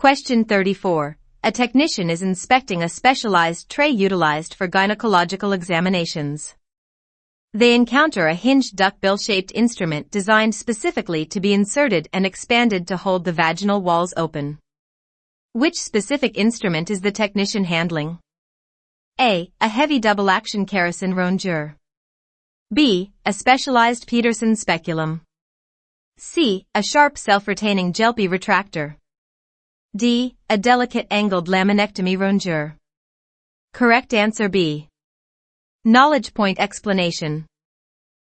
Question 34. A technician is inspecting a specialized tray utilized for gynecological examinations. They encounter a hinged duckbill-shaped instrument designed specifically to be inserted and expanded to hold the vaginal walls open. Which specific instrument is the technician handling? A. A heavy double-action kerosene rongeur. B. A specialized Peterson speculum. C. A sharp self-retaining Gelpi retractor. D. A delicate angled laminectomy rongeur. Correct answer B. Knowledge point explanation.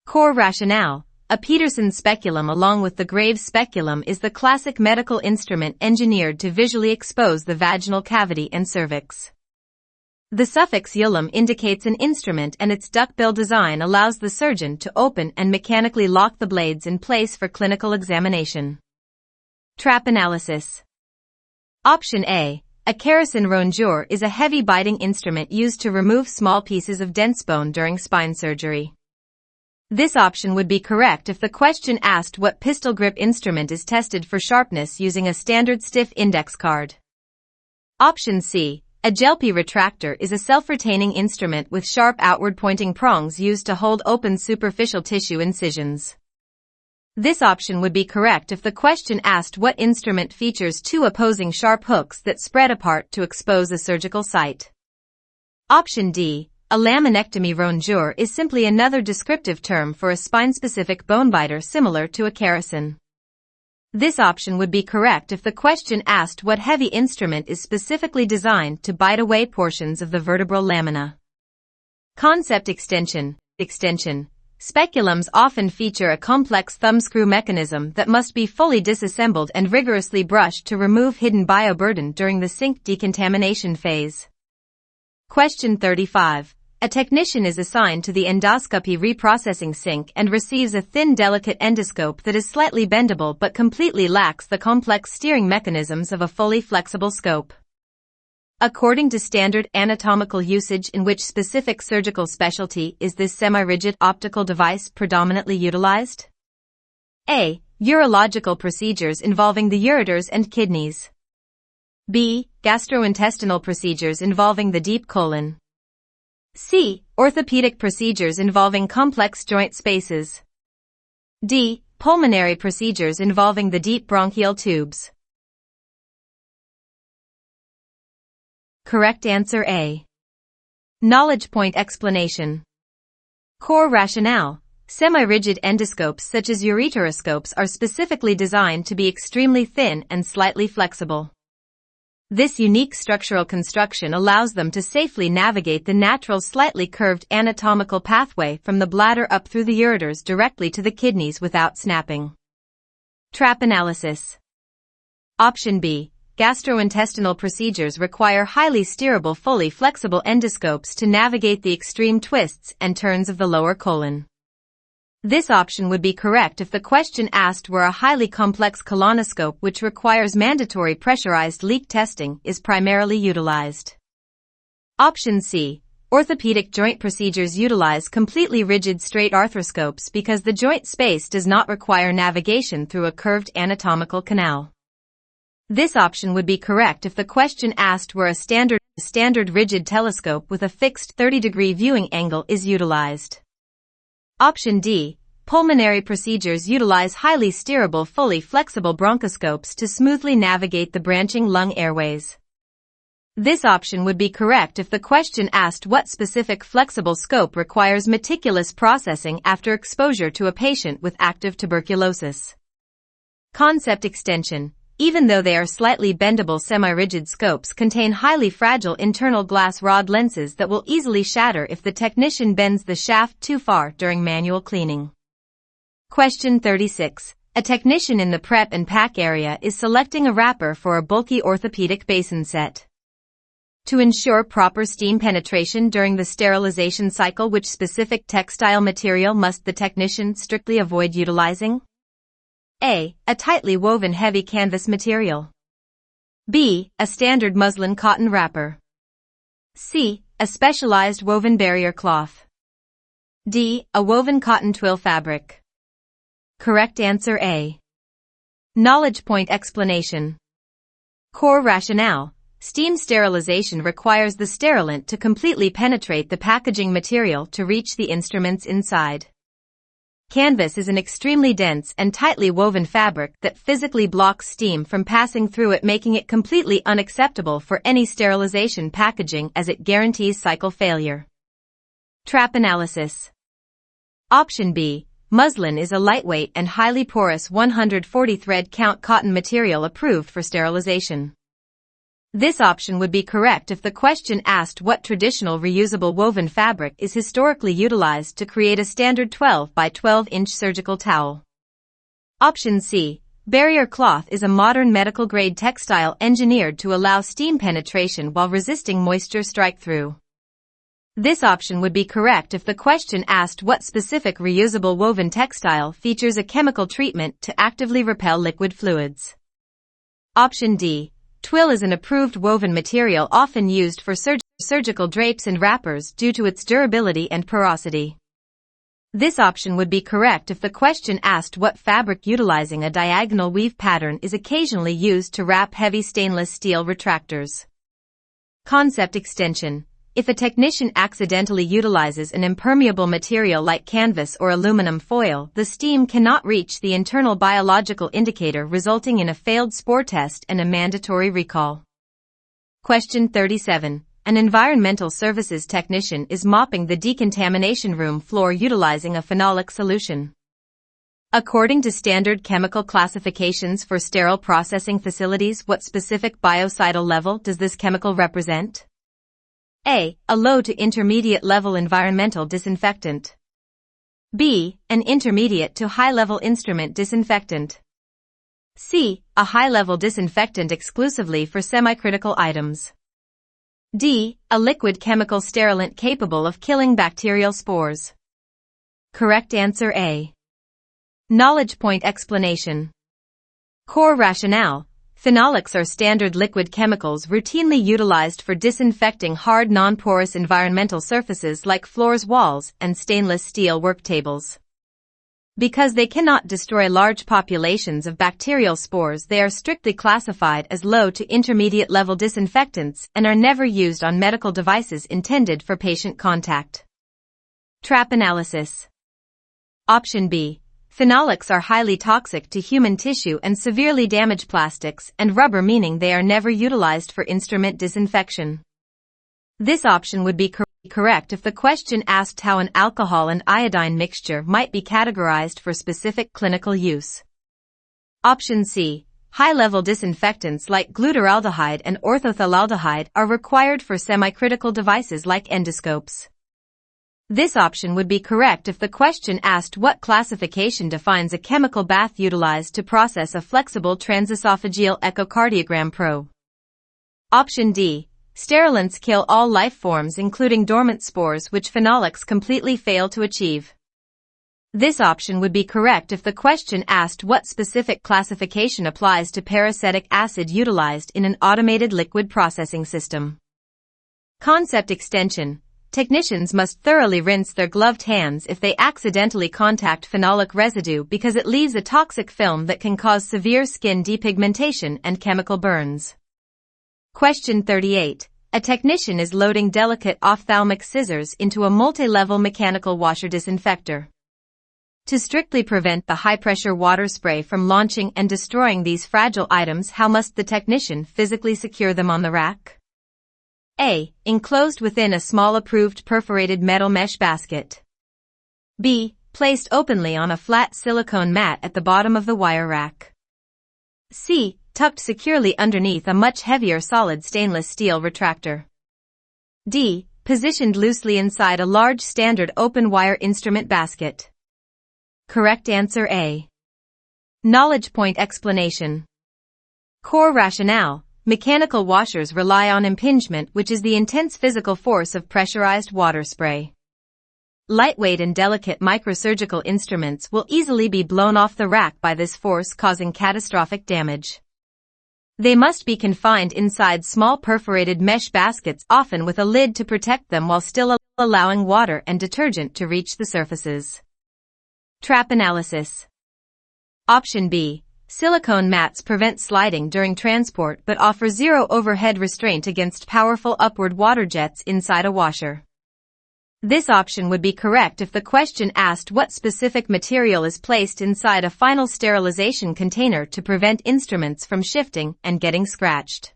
Core rationale. A Peterson speculum along with the Graves speculum is the classic medical instrument engineered to visually expose the vaginal cavity and cervix. The suffix ulum indicates an instrument and its duckbill design allows the surgeon to open and mechanically lock the blades in place for clinical examination. Trap analysis. Option A. A kerosene rongeur is a heavy biting instrument used to remove small pieces of dense bone during spine surgery. This option would be correct if the question asked what pistol grip instrument is tested for sharpness using a standard stiff index card. Option C. A Gelpi retractor is a self-retaining instrument with sharp outward-pointing prongs used to hold open superficial tissue incisions. This option would be correct if the question asked what instrument features two opposing sharp hooks that spread apart to expose a surgical site. Option D. A laminectomy rongeur is simply another descriptive term for a spine-specific bone biter similar to a kerosene. This option would be correct if the question asked what heavy instrument is specifically designed to bite away portions of the vertebral lamina. Concept extension. Speculums often feature a complex thumbscrew mechanism that must be fully disassembled and rigorously brushed to remove hidden bioburden during the sink decontamination phase. Question 35. A technician is assigned to the endoscopy reprocessing sink and receives a thin delicate endoscope that is slightly bendable but completely lacks the complex steering mechanisms of a fully flexible scope. According to standard anatomical usage, in which specific surgical specialty is this semi-rigid optical device predominantly utilized? A. Urological procedures involving the ureters and kidneys. B. Gastrointestinal procedures involving the deep colon. C. Orthopedic procedures involving complex joint spaces. D. Pulmonary procedures involving the deep bronchial tubes. Correct answer A. Knowledge point explanation. Core rationale. Semi-rigid endoscopes such as ureteroscopes are specifically designed to be extremely thin and slightly flexible. This unique structural construction allows them to safely navigate the natural slightly curved anatomical pathway from the bladder up through the ureters directly to the kidneys without snapping. Trap analysis. Option B. Gastrointestinal procedures require highly steerable, fully flexible endoscopes to navigate the extreme twists and turns of the lower colon. This option would be correct if the question asked where a highly complex colonoscope which requires mandatory pressurized leak testing is primarily utilized. Option C. Orthopedic joint procedures utilize completely rigid straight arthroscopes because the joint space does not require navigation through a curved anatomical canal. This option would be correct if the question asked where a standard rigid telescope with a fixed 30-degree viewing angle is utilized. Option D. Pulmonary procedures utilize highly steerable, fully flexible bronchoscopes to smoothly navigate the branching lung airways. This option would be correct if the question asked what specific flexible scope requires meticulous processing after exposure to a patient with active tuberculosis. Concept extension. Even though they are slightly bendable semi-rigid scopes contain highly fragile internal glass rod lenses that will easily shatter if the technician bends the shaft too far during manual cleaning. Question 36. A technician in the prep and pack area is selecting a wrapper for a bulky orthopedic basin set. To ensure proper steam penetration during the sterilization cycle, which specific textile material must the technician strictly avoid utilizing? A. A tightly woven heavy canvas material. B. A standard muslin cotton wrapper. C. A specialized woven barrier cloth. D. A woven cotton twill fabric. Correct answer A. Knowledge point explanation. Core rationale. Steam sterilization requires the sterilant to completely penetrate the packaging material to reach the instruments inside. Canvas is an extremely dense and tightly woven fabric that physically blocks steam from passing through it, making it completely unacceptable for any sterilization packaging as it guarantees cycle failure. Trap analysis. Option B. Muslin is a lightweight and highly porous 140 thread count cotton material approved for sterilization. This option would be correct if the question asked what traditional reusable woven fabric is historically utilized to create a standard 12 by 12-inch surgical towel. Option C. Barrier cloth is a modern medical-grade textile engineered to allow steam penetration while resisting moisture strike-through. This option would be correct if the question asked what specific reusable woven textile features a chemical treatment to actively repel liquid fluids. Option D. Twill is an approved woven material often used for surgical drapes and wrappers due to its durability and porosity. This option would be correct if the question asked what fabric utilizing a diagonal weave pattern is occasionally used to wrap heavy stainless steel retractors. Concept extension. If a technician accidentally utilizes an impermeable material like canvas or aluminum foil, the steam cannot reach the internal biological indicator, resulting in a failed spore test and a mandatory recall. Question 37. An environmental services technician is mopping the decontamination room floor utilizing a phenolic solution. According to standard chemical classifications for sterile processing facilities, what specific biocidal level does this chemical represent? A. A low to intermediate level environmental disinfectant. B. An intermediate to high level instrument disinfectant. C. A high level disinfectant exclusively for semi-critical items. D. A liquid chemical sterilant capable of killing bacterial spores. Correct answer A. Knowledge point explanation. Core rationale. Phenolics are standard liquid chemicals routinely utilized for disinfecting hard non-porous environmental surfaces like floors, walls, and stainless steel work tables. Because they cannot destroy large populations of bacterial spores, they are strictly classified as low to intermediate level disinfectants and are never used on medical devices intended for patient contact. Trap analysis. Option B. Phenolics are highly toxic to human tissue and severely damage plastics and rubber, meaning they are never utilized for instrument disinfection. This option would be correct if the question asked how an alcohol and iodine mixture might be categorized for specific clinical use. Option C. High-level disinfectants like glutaraldehyde and orthothialdehyde are required for semi-critical devices like endoscopes. This option would be correct if the question asked what classification defines a chemical bath utilized to process a flexible transesophageal echocardiogram probe. Option D. Sterilants kill all life forms including dormant spores, which phenolics completely fail to achieve. This option would be correct if the question asked what specific classification applies to peracetic acid utilized in an automated liquid processing system. Concept extension. Technicians must thoroughly rinse their gloved hands if they accidentally contact phenolic residue because it leaves a toxic film that can cause severe skin depigmentation and chemical burns. Question 38. A technician is loading delicate ophthalmic scissors into a multi-level mechanical washer disinfector. To strictly prevent the high-pressure water spray from launching and destroying these fragile items, how must the technician physically secure them on the rack? A. Enclosed within a small approved perforated metal mesh basket. B. Placed openly on a flat silicone mat at the bottom of the wire rack. C. Tucked securely underneath a much heavier solid stainless steel retractor. D. Positioned loosely inside a large standard open wire instrument basket. Correct answer A. Knowledge point explanation. Core rationale. Mechanical washers rely on impingement, which is the intense physical force of pressurized water spray. Lightweight and delicate microsurgical instruments will easily be blown off the rack by this force, causing catastrophic damage. They must be confined inside small perforated mesh baskets, often with a lid to protect them while still allowing water and detergent to reach the surfaces. Trap analysis. Option B. silicone mats prevent sliding during transport but offer zero overhead restraint against powerful upward water jets inside a washer. This option would be correct if the question asked what specific material is placed inside a final sterilization container to prevent instruments from shifting and getting scratched.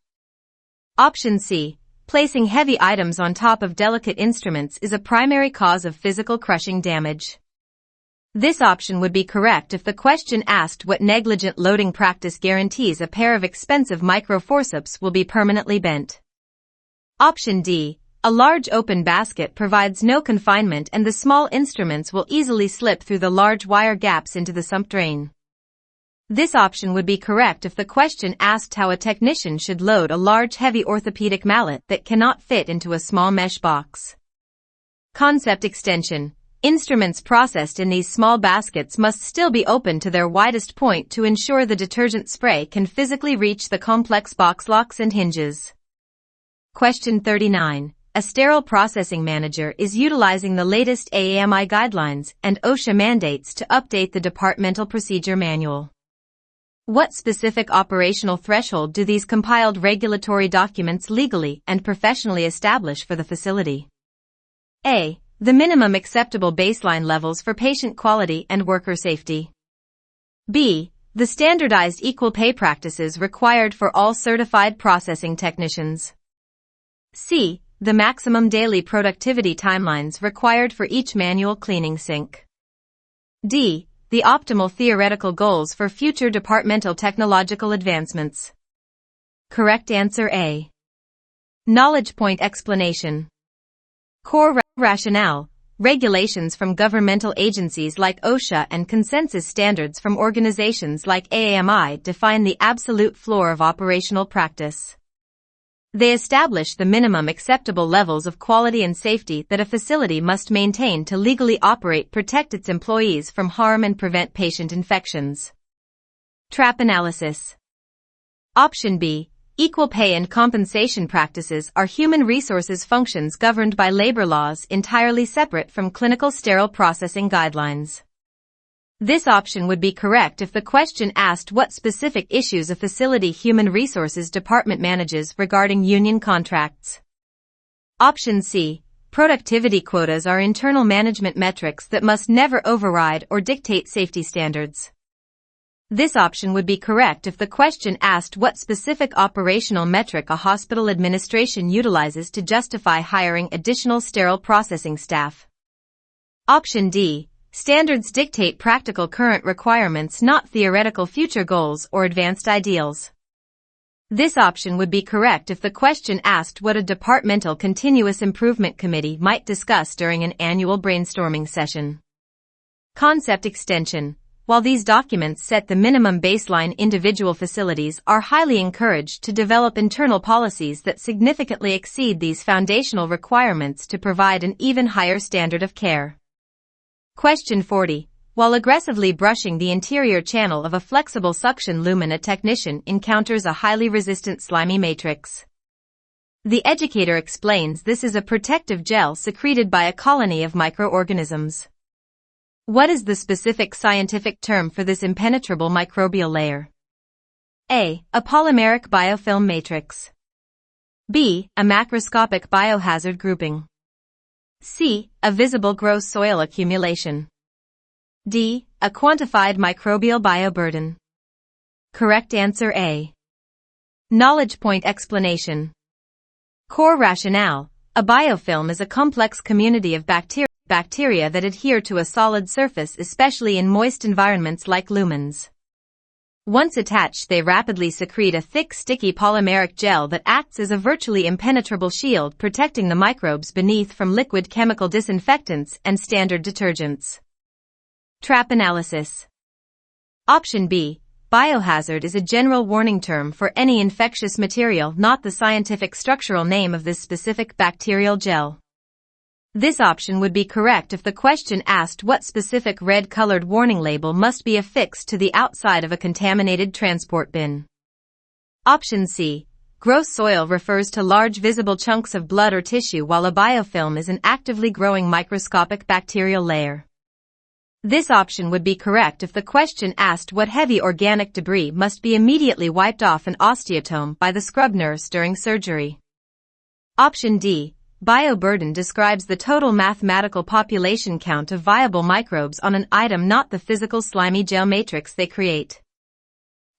Option C. Placing heavy items on top of delicate instruments is a primary cause of physical crushing damage. This option would be correct if the question asked what negligent loading practice guarantees a pair of expensive microforceps will be permanently bent. Option D. A large open basket provides no confinement and the small instruments will easily slip through the large wire gaps into the sump drain. This option would be correct if the question asked how a technician should load a large heavy orthopedic mallet that cannot fit into a small mesh box. Concept extension. Instruments processed in these small baskets must still be open to their widest point to ensure the detergent spray can physically reach the complex box locks and hinges. Question 39. A sterile processing manager is utilizing the latest AAMI guidelines and OSHA mandates to update the departmental procedure manual. What specific operational threshold do these compiled regulatory documents legally and professionally establish for the facility? A. The minimum acceptable baseline levels for patient quality and worker safety. B. The standardized equal pay practices required for all certified processing technicians. C. The maximum daily productivity timelines required for each manual cleaning sink. D. The optimal theoretical goals for future departmental technological advancements. Correct answer A. Knowledge point explanation. Core rationale. Regulations from governmental agencies like OSHA and consensus standards from organizations like AAMI define the absolute floor of operational practice. They establish the minimum acceptable levels of quality and safety that a facility must maintain to legally operate, protect its employees from harm and prevent patient infections. Trap analysis. Option B. Equal pay and compensation practices are human resources functions governed by labor laws entirely separate from clinical sterile processing guidelines. This option would be correct if the question asked what specific issues a facility human resources department manages regarding union contracts. Option C. Productivity quotas are internal management metrics that must never override or dictate safety standards. This option would be correct if the question asked what specific operational metric a hospital administration utilizes to justify hiring additional sterile processing staff. Option D. Standards dictate practical current requirements, not theoretical future goals or advanced ideals. This option would be correct if the question asked what a departmental continuous improvement committee might discuss during an annual brainstorming session. Concept extension. While these documents set the minimum baseline, individual facilities are highly encouraged to develop internal policies that significantly exceed these foundational requirements to provide an even higher standard of care. Question 40. While aggressively brushing the interior channel of a flexible suction lumen, a technician encounters a highly resistant slimy matrix. The educator explains this is a protective gel secreted by a colony of microorganisms. What is the specific scientific term for this impenetrable microbial layer? A. A polymeric biofilm matrix. B. A macroscopic biohazard grouping. C. A visible gross soil accumulation. D. A quantified microbial bioburden. Correct answer A. Knowledge point explanation. Core rationale. A biofilm is a complex community of bacteria that adhere to a solid surface, especially in moist environments like lumens. Once attached, they rapidly secrete a thick, sticky polymeric gel that acts as a virtually impenetrable shield, protecting the microbes beneath from liquid chemical disinfectants and standard detergents. Trap analysis. Option B. Biohazard is a general warning term for any infectious material, not the scientific structural name of this specific bacterial gel. This option would be correct if the question asked what specific red-colored warning label must be affixed to the outside of a contaminated transport bin. Option C. Gross soil refers to large visible chunks of blood or tissue, while a biofilm is an actively growing microscopic bacterial layer. This option would be correct if the question asked what heavy organic debris must be immediately wiped off an osteotome by the scrub nurse during surgery. Option D. Bioburden describes the total mathematical population count of viable microbes on an item, not the physical slimy gel matrix they create.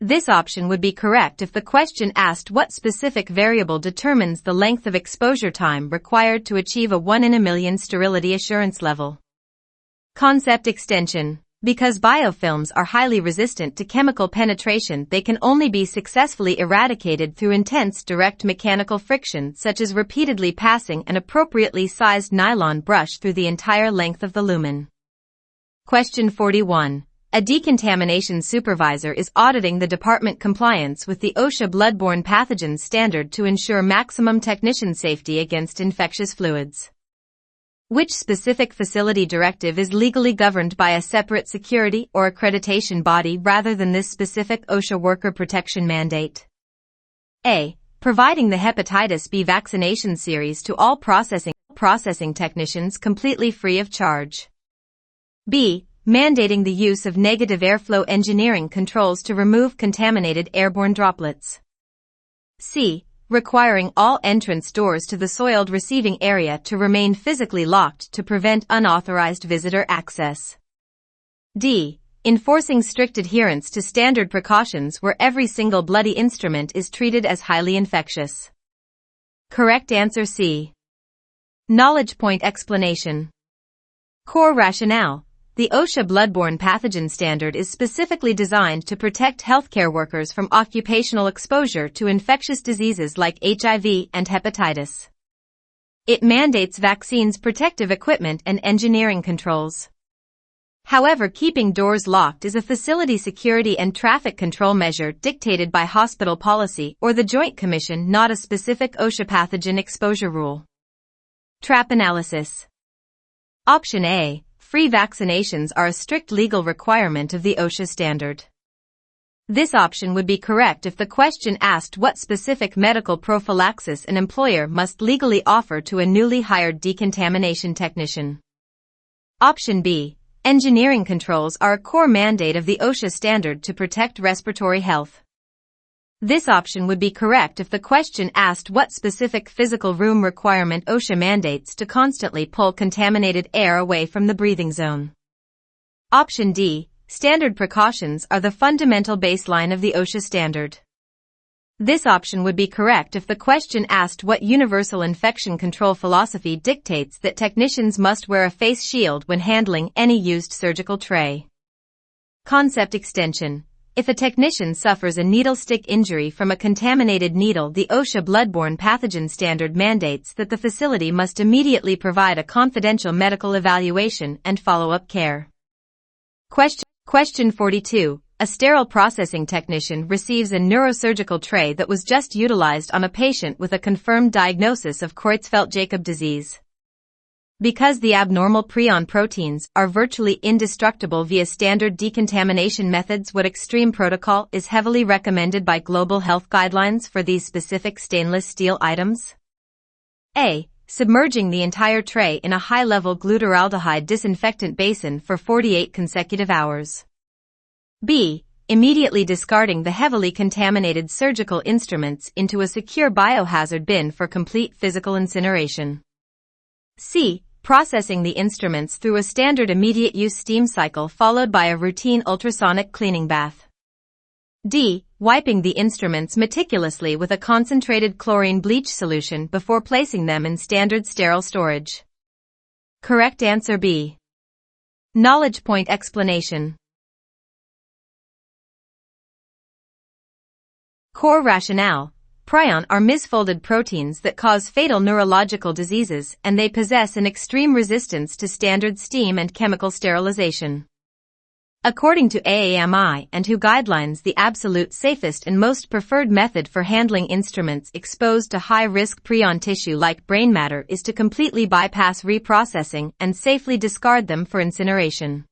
This option would be correct if the question asked what specific variable determines the length of exposure time required to achieve a 1 in a million sterility assurance level. Concept extension. Because biofilms are highly resistant to chemical penetration, they can only be successfully eradicated through intense direct mechanical friction, such as repeatedly passing an appropriately sized nylon brush through the entire length of the lumen. Question 41. A decontamination supervisor is auditing the department compliance with the OSHA bloodborne pathogens standard to ensure maximum technician safety against infectious fluids. Which specific facility directive is legally governed by a separate security or accreditation body rather than this specific OSHA worker protection mandate? A. Providing the hepatitis B vaccination series to all processing technicians completely free of charge. B. Mandating the use of negative airflow engineering controls to remove contaminated airborne droplets. C. Requiring all entrance doors to the soiled receiving area to remain physically locked to prevent unauthorized visitor access. D. Enforcing strict adherence to standard precautions where every single bloody instrument is treated as highly infectious. Correct answer C. Knowledge point explanation. Core rationale. The OSHA bloodborne pathogen standard is specifically designed to protect healthcare workers from occupational exposure to infectious diseases like HIV and hepatitis. It mandates vaccines, protective equipment, and engineering controls. However, keeping doors locked is a facility security and traffic control measure dictated by hospital policy or the Joint Commission, not a specific OSHA pathogen exposure rule. Trap analysis. Option A. Free vaccinations are a strict legal requirement of the OSHA standard. This option would be correct if the question asked what specific medical prophylaxis an employer must legally offer to a newly hired decontamination technician. Option B. Engineering controls are a core mandate of the OSHA standard to protect respiratory health. This option would be correct if the question asked what specific physical room requirement OSHA mandates to constantly pull contaminated air away from the breathing zone. Option D. Standard precautions are the fundamental baseline of the OSHA standard. This option would be correct if the question asked what universal infection control philosophy dictates that technicians must wear a face shield when handling any used surgical tray. Concept extension. If a technician suffers a needle stick injury from a contaminated needle, the OSHA bloodborne pathogen standard mandates that the facility must immediately provide a confidential medical evaluation and follow-up care. Question 42. A sterile processing technician receives a neurosurgical tray that was just utilized on a patient with a confirmed diagnosis of Creutzfeldt-Jakob disease. Because the abnormal prion proteins are virtually indestructible via standard decontamination methods, what extreme protocol is heavily recommended by global health guidelines for these specific stainless steel items? A. Submerging the entire tray in a high-level glutaraldehyde disinfectant basin for 48 consecutive hours. B. Immediately discarding the heavily contaminated surgical instruments into a secure biohazard bin for complete physical incineration. C. Processing the instruments through a standard immediate-use steam cycle followed by a routine ultrasonic cleaning bath. D. Wiping the instruments meticulously with a concentrated chlorine bleach solution before placing them in standard sterile storage. Correct answer B. Knowledge point explanation. Core rationale. Prion are misfolded proteins that cause fatal neurological diseases, and they possess an extreme resistance to standard steam and chemical sterilization. According to AAMI and WHO guidelines, the absolute safest and most preferred method for handling instruments exposed to high-risk prion tissue like brain matter is to completely bypass reprocessing and safely discard them for incineration.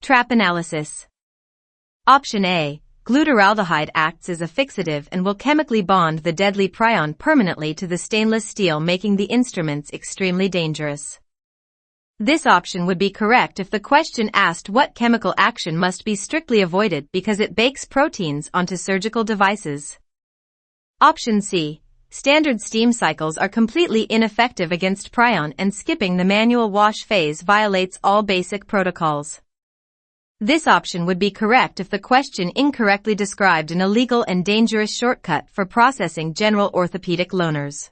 Trap analysis. Option A. Glutaraldehyde acts as a fixative and will chemically bond the deadly prion permanently to the stainless steel, making the instruments extremely dangerous. This option would be correct if the question asked what chemical action must be strictly avoided because it bakes proteins onto surgical devices. Option C. Standard steam cycles are completely ineffective against prion and skipping the manual wash phase violates all basic protocols. This option would be correct if the question incorrectly described an illegal and dangerous shortcut for processing general orthopedic loaners.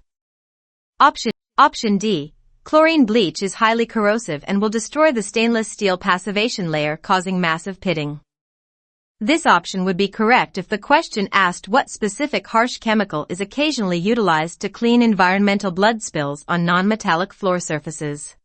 Option D. Chlorine bleach is highly corrosive and will destroy the stainless steel passivation layer, causing massive pitting. This option would be correct if the question asked what specific harsh chemical is occasionally utilized to clean environmental blood spills on non-metallic floor surfaces.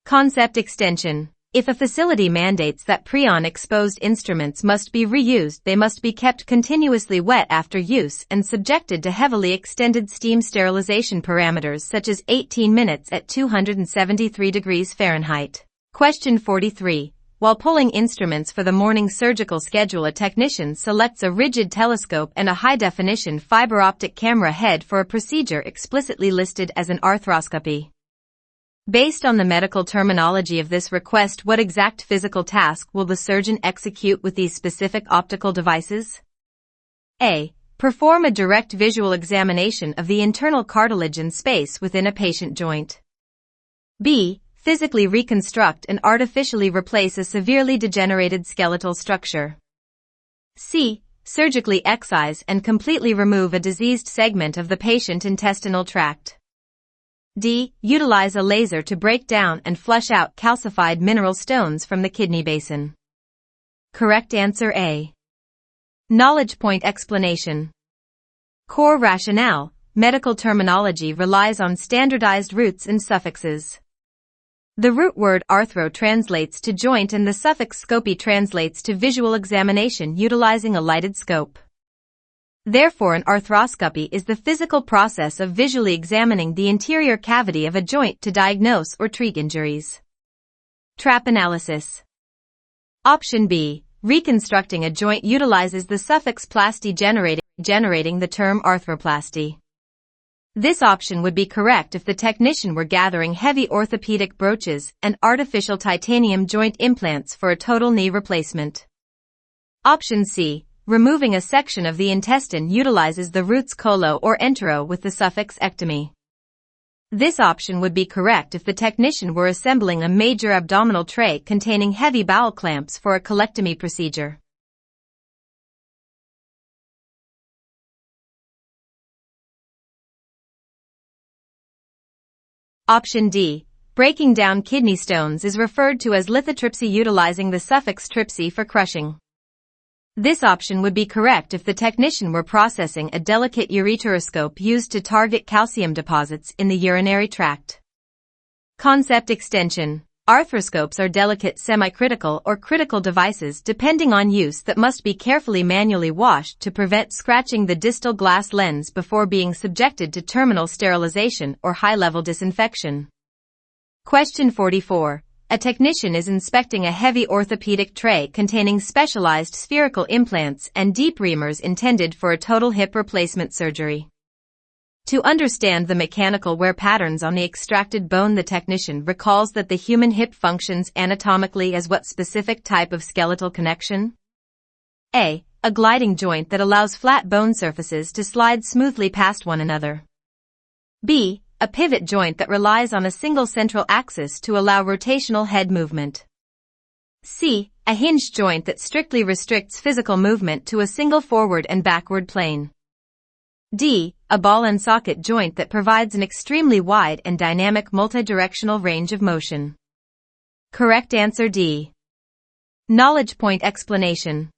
Concept extension. If a facility mandates that prion-exposed instruments must be reused, they must be kept continuously wet after use and subjected to heavily extended steam sterilization parameters such as 18 minutes at 273 degrees Fahrenheit. Question 43. While pulling instruments for the morning surgical schedule, a technician selects a rigid telescope and a high-definition fiber optic camera head for a procedure explicitly listed as an arthroscopy. Based on the medical terminology of this request, what exact physical task will the surgeon execute with these specific optical devices? A. Perform a direct visual examination of the internal cartilage and space within a patient joint. B. Physically reconstruct and artificially replace a severely degenerated skeletal structure. C. Surgically excise and completely remove a diseased segment of the patient intestinal tract. D. Utilize a laser to break down and flush out calcified mineral stones from the kidney basin. Correct answer A. Knowledge point explanation. Core rationale. Medical terminology relies on standardized roots and suffixes. The root word arthro translates to joint and the suffix scopy translates to visual examination utilizing a lighted scope. Therefore, an arthroscopy is the physical process of visually examining the interior cavity of a joint to diagnose or treat injuries. Trap analysis. Option B. Reconstructing a joint utilizes the suffix plasty generating the term arthroplasty. This option would be correct if the technician were gathering heavy orthopedic broaches and artificial titanium joint implants for a total knee replacement. Option C. Removing a section of the intestine utilizes the roots colo or entero with the suffix ectomy. This option would be correct if the technician were assembling a major abdominal tray containing heavy bowel clamps for a colectomy procedure. Option D. Breaking down kidney stones is referred to as lithotripsy utilizing the suffix tripsy for crushing. This option would be correct if the technician were processing a delicate ureteroscope used to target calcium deposits in the urinary tract. Concept extension. Arthroscopes are delicate semi-critical or critical devices depending on use that must be carefully manually washed to prevent scratching the distal glass lens before being subjected to terminal sterilization or high-level disinfection. Question 44. A technician is inspecting a heavy orthopedic tray containing specialized spherical implants and deep reamers intended for a total hip replacement surgery. To understand the mechanical wear patterns on the extracted bone, the technician recalls that the human hip functions anatomically as what specific type of skeletal connection? A. A gliding joint that allows flat bone surfaces to slide smoothly past one another. B. A pivot joint that relies on a single central axis to allow rotational head movement. C. A hinged joint that strictly restricts physical movement to a single forward and backward plane. D. A ball and socket joint that provides an extremely wide and dynamic multidirectional range of motion. Correct answer D. Knowledge point explanation.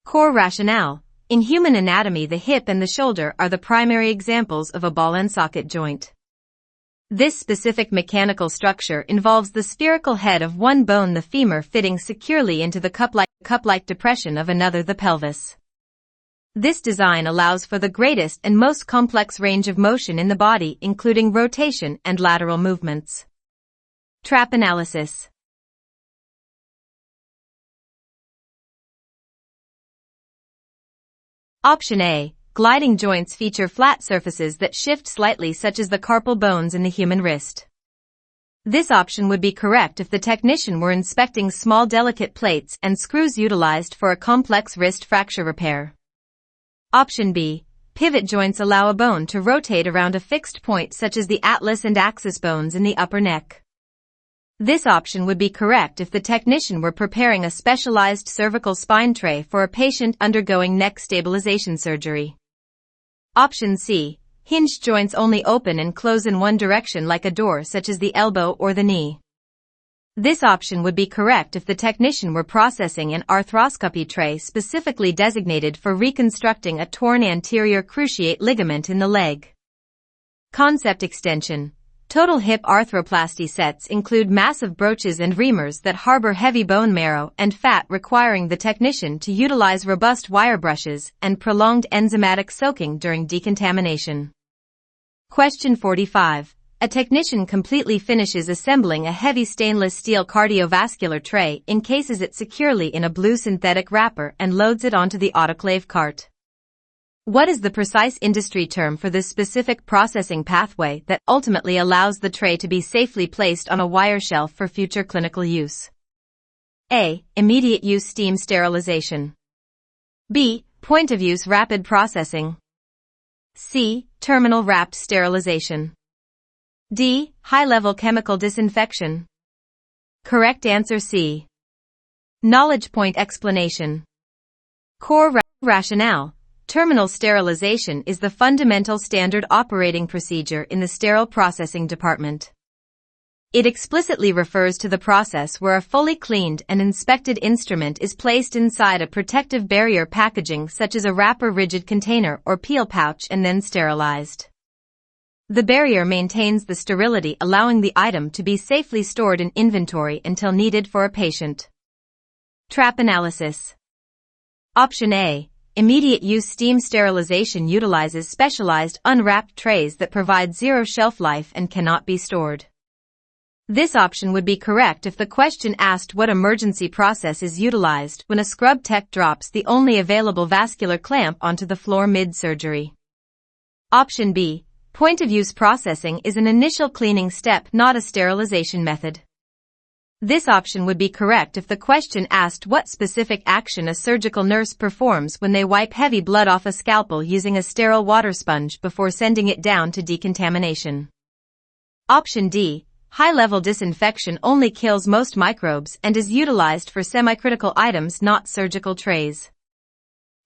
Core rationale. In human anatomy, the hip and the shoulder are the primary examples of a ball and socket joint. This specific mechanical structure involves the spherical head of one bone, the femur, fitting securely into the cup-like depression of another, the pelvis. This design allows for the greatest and most complex range of motion in the body, including rotation and lateral movements. Trap analysis. Option A. Gliding joints feature flat surfaces that shift slightly, such as the carpal bones in the human wrist. This option would be correct if the technician were inspecting small delicate plates and screws utilized for a complex wrist fracture repair. Option B. Pivot joints allow a bone to rotate around a fixed point such as the atlas and axis bones in the upper neck. This option would be correct if the technician were preparing a specialized cervical spine tray for a patient undergoing neck stabilization surgery. Option C. Hinged joints only open and close in one direction like a door such as the elbow or the knee. This option would be correct if the technician were processing an arthroscopy tray specifically designated for reconstructing a torn anterior cruciate ligament in the leg. Concept extension. Total hip arthroplasty sets include massive broaches and reamers that harbor heavy bone marrow and fat, requiring the technician to utilize robust wire brushes and prolonged enzymatic soaking during decontamination. Question 45. A technician completely finishes assembling a heavy stainless steel cardiovascular tray, encases it securely in a blue synthetic wrapper, and loads it onto the autoclave cart. What is the precise industry term for this specific processing pathway that ultimately allows the tray to be safely placed on a wire shelf for future clinical use? A. Immediate use steam sterilization. B. Point of use rapid processing. C. Terminal wrapped sterilization. D. High-level chemical disinfection. Correct answer C. Knowledge point explanation. Core rationale. Terminal sterilization is the fundamental standard operating procedure in the sterile processing department. It explicitly refers to the process where a fully cleaned and inspected instrument is placed inside a protective barrier packaging such as a wrapper, rigid container, or peel pouch and then sterilized. The barrier maintains the sterility, allowing the item to be safely stored in inventory until needed for a patient. Trap analysis. Option A. Immediate use steam sterilization utilizes specialized unwrapped trays that provide zero shelf life and cannot be stored. This option would be correct if the question asked what emergency process is utilized when a scrub tech drops the only available vascular clamp onto the floor mid-surgery. Option B. Point of use processing is an initial cleaning step, not a sterilization method. This option would be correct if the question asked what specific action a surgical nurse performs when they wipe heavy blood off a scalpel using a sterile water sponge before sending it down to decontamination. Option D. High-level disinfection only kills most microbes and is utilized for semi-critical items, not surgical trays.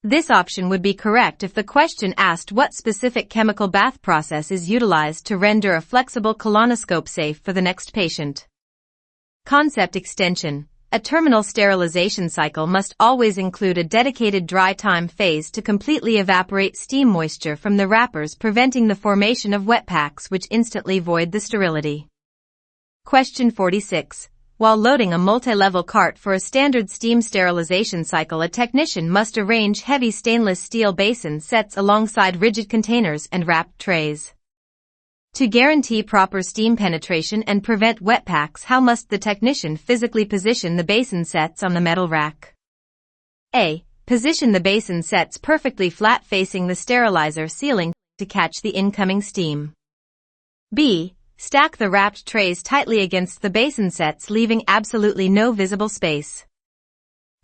This option would be correct if the question asked what specific chemical bath process is utilized to render a flexible colonoscope safe for the next patient. Concept extension. A terminal sterilization cycle must always include a dedicated dry time phase to completely evaporate steam moisture from the wrappers, preventing the formation of wet packs which instantly void the sterility. Question 46. While loading a multi-level cart for a standard steam sterilization cycle, a technician must arrange heavy stainless steel basin sets alongside rigid containers and wrapped trays. To guarantee proper steam penetration and prevent wet packs, how must the technician physically position the basin sets on the metal rack? A. Position the basin sets perfectly flat facing the sterilizer ceiling to catch the incoming steam. B. Stack the wrapped trays tightly against the basin sets, leaving absolutely no visible space.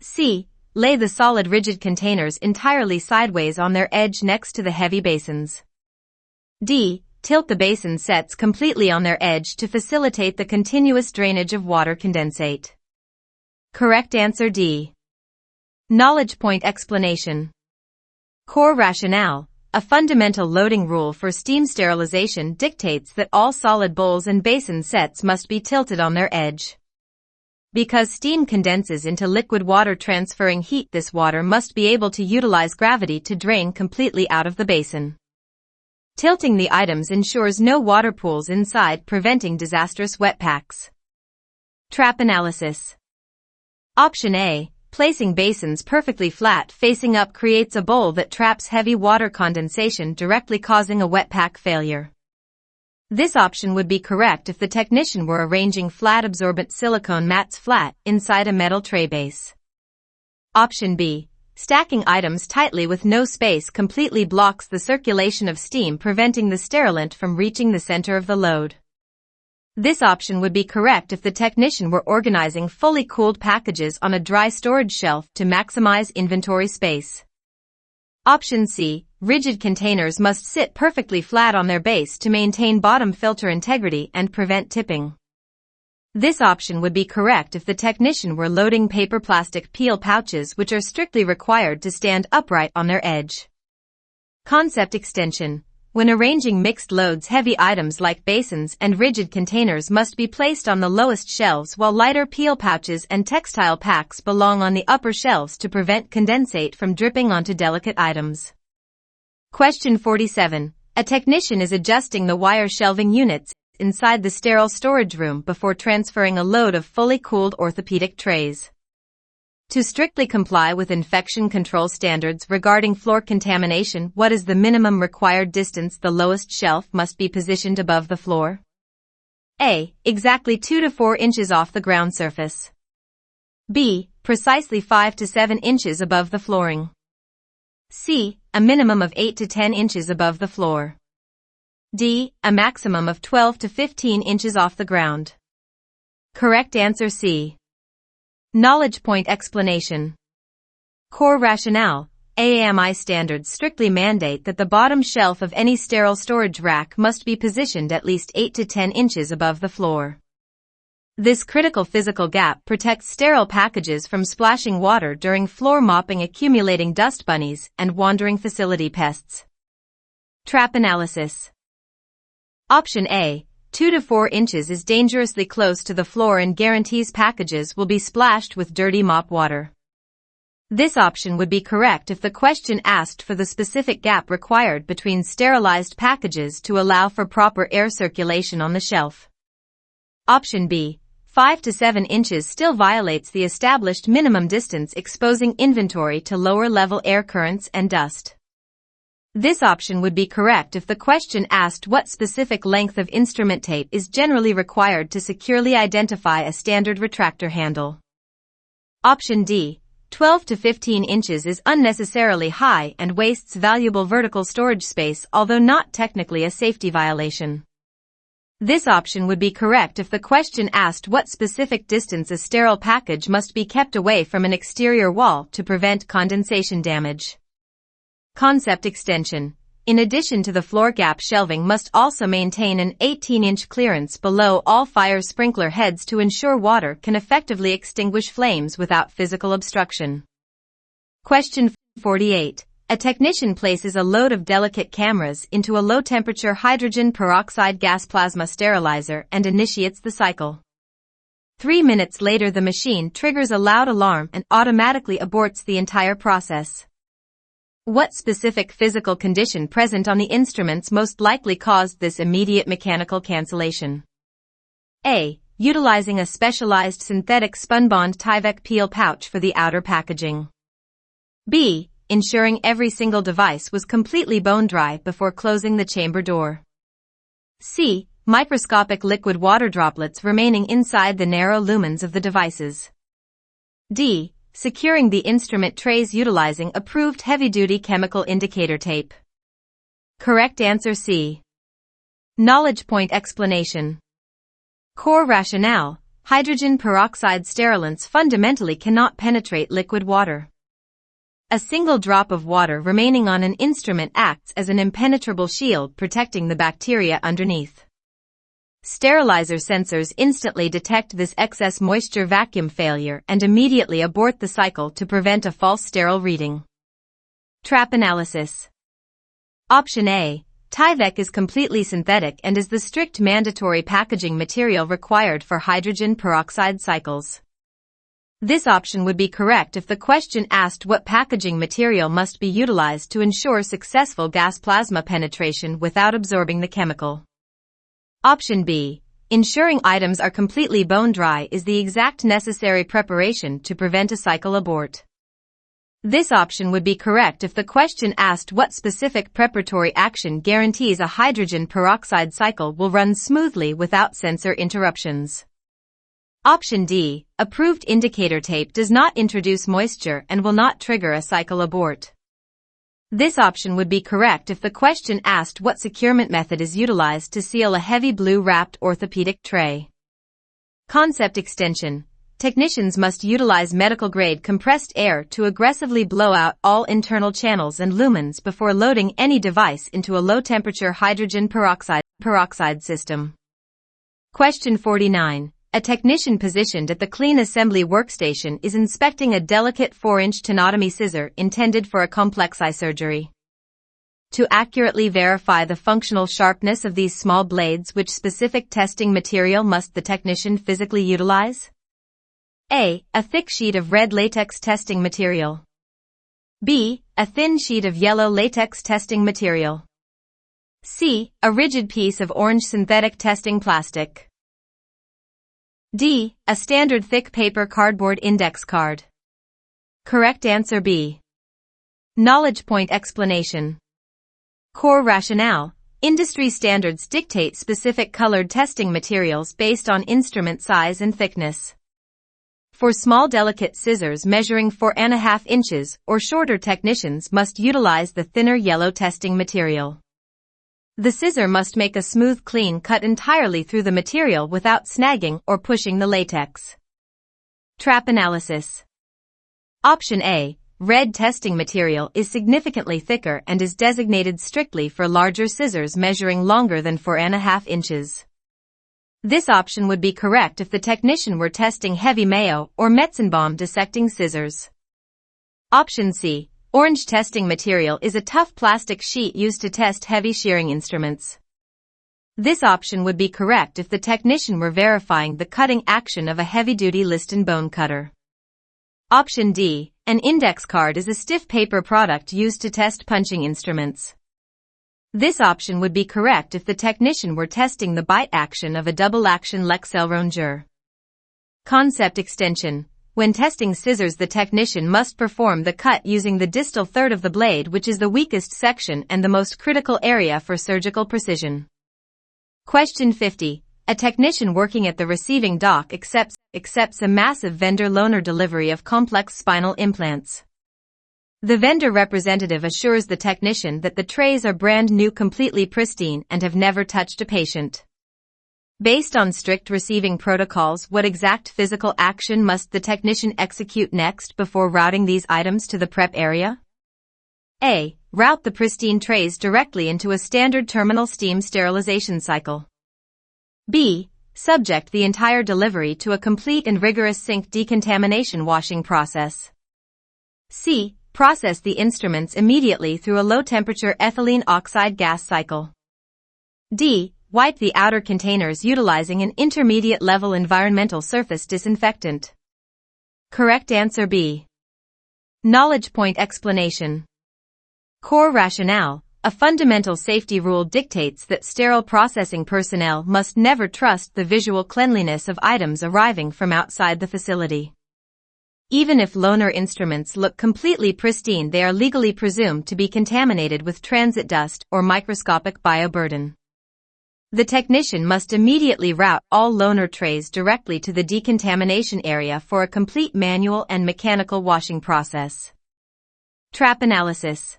C. Lay the solid rigid containers entirely sideways on their edge next to the heavy basins. D. Tilt the basin sets completely on their edge to facilitate the continuous drainage of water condensate. Correct answer D. Knowledge point explanation. Core rationale. A fundamental loading rule for steam sterilization dictates that all solid bowls and basin sets must be tilted on their edge. Because steam condenses into liquid water transferring heat, this water must be able to utilize gravity to drain completely out of the basin. Tilting the items ensures no water pools inside, preventing disastrous wet packs. Trap analysis. Option A. Placing basins perfectly flat facing up creates a bowl that traps heavy water condensation, directly causing a wet pack failure. This option would be correct if the technician were arranging flat absorbent silicone mats flat inside a metal tray base. Option B. Stacking items tightly with no space completely blocks the circulation of steam, preventing the sterilant from reaching the center of the load. This option would be correct if the technician were organizing fully cooled packages on a dry storage shelf to maximize inventory space. Option C. Rigid containers must sit perfectly flat on their base to maintain bottom filter integrity and prevent tipping. This option would be correct if the technician were loading paper plastic peel pouches which are strictly required to stand upright on their edge. Concept extension. When arranging mixed loads, heavy items like basins and rigid containers must be placed on the lowest shelves while lighter peel pouches and textile packs belong on the upper shelves to prevent condensate from dripping onto delicate items. Question 47. A technician is adjusting the wire shelving units inside the sterile storage room before transferring a load of fully cooled orthopedic trays. To strictly comply with infection control standards regarding floor contamination, what is the minimum required distance the lowest shelf must be positioned above the floor? A. Exactly 2 to 4 inches off the ground surface. B. Precisely 5 to 7 inches above the flooring. C. A minimum of 8 to 10 inches above the floor. D. A maximum of 12 to 15 inches off the ground. Correct answer C. Knowledge point explanation. Core Rationale. AAMI standards strictly mandate that the bottom shelf of any sterile storage rack must be positioned at least 8 to 10 inches above the floor. This critical physical gap protects sterile packages from splashing water during floor mopping, accumulating dust bunnies, and wandering facility pests. Trap analysis. Option A. 2 to 4 inches is dangerously close to the floor and guarantees packages will be splashed with dirty mop water. This option would be correct if the question asked for the specific gap required between sterilized packages to allow for proper air circulation on the shelf. Option B. 5 to 7 inches still violates the established minimum distance, exposing inventory to lower-level air currents and dust. This option would be correct if the question asked what specific length of instrument tape is generally required to securely identify a standard retractor handle. Option D. 12 to 15 inches is unnecessarily high and wastes valuable vertical storage space, although not technically a safety violation. This option would be correct if the question asked what specific distance a sterile package must be kept away from an exterior wall to prevent condensation damage. Concept extension. In addition to the floor gap, shelving must also maintain an 18-inch clearance below all fire sprinkler heads to ensure water can effectively extinguish flames without physical obstruction. Question 48. A technician places a load of delicate cameras into a low-temperature hydrogen peroxide gas plasma sterilizer and initiates the cycle. 3 minutes later, the machine triggers a loud alarm and automatically aborts the entire process. What specific physical condition present on the instruments most likely caused this immediate mechanical cancellation? A. Utilizing a specialized synthetic spunbond Tyvek peel pouch for the outer packaging. B. Ensuring every single device was completely bone dry before closing the chamber door. C. Microscopic liquid water droplets remaining inside the narrow lumens of the devices. D. Securing the instrument trays utilizing approved heavy-duty chemical indicator tape. Correct answer C. Knowledge point explanation. Core Rationale. Hydrogen peroxide sterilants fundamentally cannot penetrate liquid water. A single drop of water remaining on an instrument acts as an impenetrable shield protecting the bacteria underneath. Sterilizer sensors instantly detect this excess moisture vacuum failure and immediately abort the cycle to prevent a false sterile reading. Trap analysis. Option A. Tyvek is completely synthetic and is the strict mandatory packaging material required for hydrogen peroxide cycles. This option would be correct if the question asked what packaging material must be utilized to ensure successful gas plasma penetration without absorbing the chemical. Option B. Ensuring items are completely bone dry is the exact necessary preparation to prevent a cycle abort. This option would be correct if the question asked what specific preparatory action guarantees a hydrogen peroxide cycle will run smoothly without sensor interruptions. Option D. Approved indicator tape does not introduce moisture and will not trigger a cycle abort. This option would be correct if the question asked what securement method is utilized to seal a heavy blue wrapped orthopedic tray. Concept extension. Technicians must utilize medical-grade compressed air to aggressively blow out all internal channels and lumens before loading any device into a low-temperature hydrogen peroxide system. Question 49. A technician positioned at the clean assembly workstation is inspecting a delicate 4-inch tenotomy scissor intended for a complex eye surgery. To accurately verify the functional sharpness of these small blades, which specific testing material must the technician physically utilize? A. A thick sheet of red latex testing material. B. A thin sheet of yellow latex testing material. C. A rigid piece of orange synthetic testing plastic. D. A standard thick paper cardboard index card. Correct answer B. Knowledge point explanation. Core rationale. Industry standards dictate specific colored testing materials based on instrument size and thickness. For small delicate scissors measuring 4.5 inches or shorter, technicians must utilize the thinner yellow testing material. The scissor must make a smooth, clean cut entirely through the material without snagging or pushing the latex. Trap analysis. Option A. Red testing material is significantly thicker and is designated strictly for larger scissors measuring longer than 4.5 inches. This option would be correct if the technician were testing heavy Mayo or Metzenbaum dissecting scissors. Option C. Orange testing material is a tough plastic sheet used to test heavy shearing instruments. This option would be correct if the technician were verifying the cutting action of a heavy-duty Liston bone cutter. Option D. An index card is a stiff paper product used to test punching instruments. This option would be correct if the technician were testing the bite action of a double-action Lexel rongeur. Concept extension. When testing scissors, the technician must perform the cut using the distal third of the blade, which is the weakest section and the most critical area for surgical precision. Question 50. A technician working at the receiving dock accepts a massive vendor loaner delivery of complex spinal implants. The vendor representative assures the technician that the trays are brand new, completely pristine, and have never touched a patient. Based on strict receiving protocols, what exact physical action must the technician execute next before routing these items to the prep area? A. Route the pristine trays directly into a standard terminal steam sterilization cycle. B. Subject the entire delivery to a complete and rigorous sink decontamination washing process. C. Process the instruments immediately through a low-temperature ethylene oxide gas cycle. D. Wipe the outer containers utilizing an intermediate-level environmental surface disinfectant. Correct answer B. Knowledge point explanation. Core rationale. A fundamental safety rule dictates that sterile processing personnel must never trust the visual cleanliness of items arriving from outside the facility. Even if loaner instruments look completely pristine, they are legally presumed to be contaminated with transit dust or microscopic bioburden. The technician must immediately route all loaner trays directly to the decontamination area for a complete manual and mechanical washing process. Trap analysis.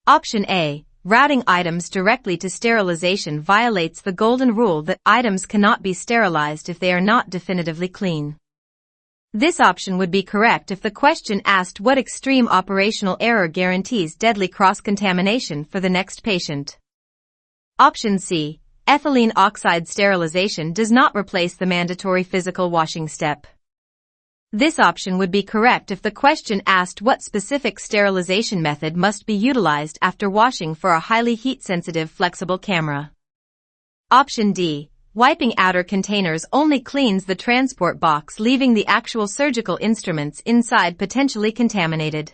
Option A. Routing items directly to sterilization violates the golden rule that items cannot be sterilized if they are not definitively clean. This option would be correct if the question asked what extreme operational error guarantees deadly cross-contamination for the next patient. Option C. Ethylene oxide sterilization does not replace the mandatory physical washing step. This option would be correct if the question asked what specific sterilization method must be utilized after washing for a highly heat-sensitive flexible camera. Option D. Wiping outer containers only cleans the transport box, leaving the actual surgical instruments inside potentially contaminated.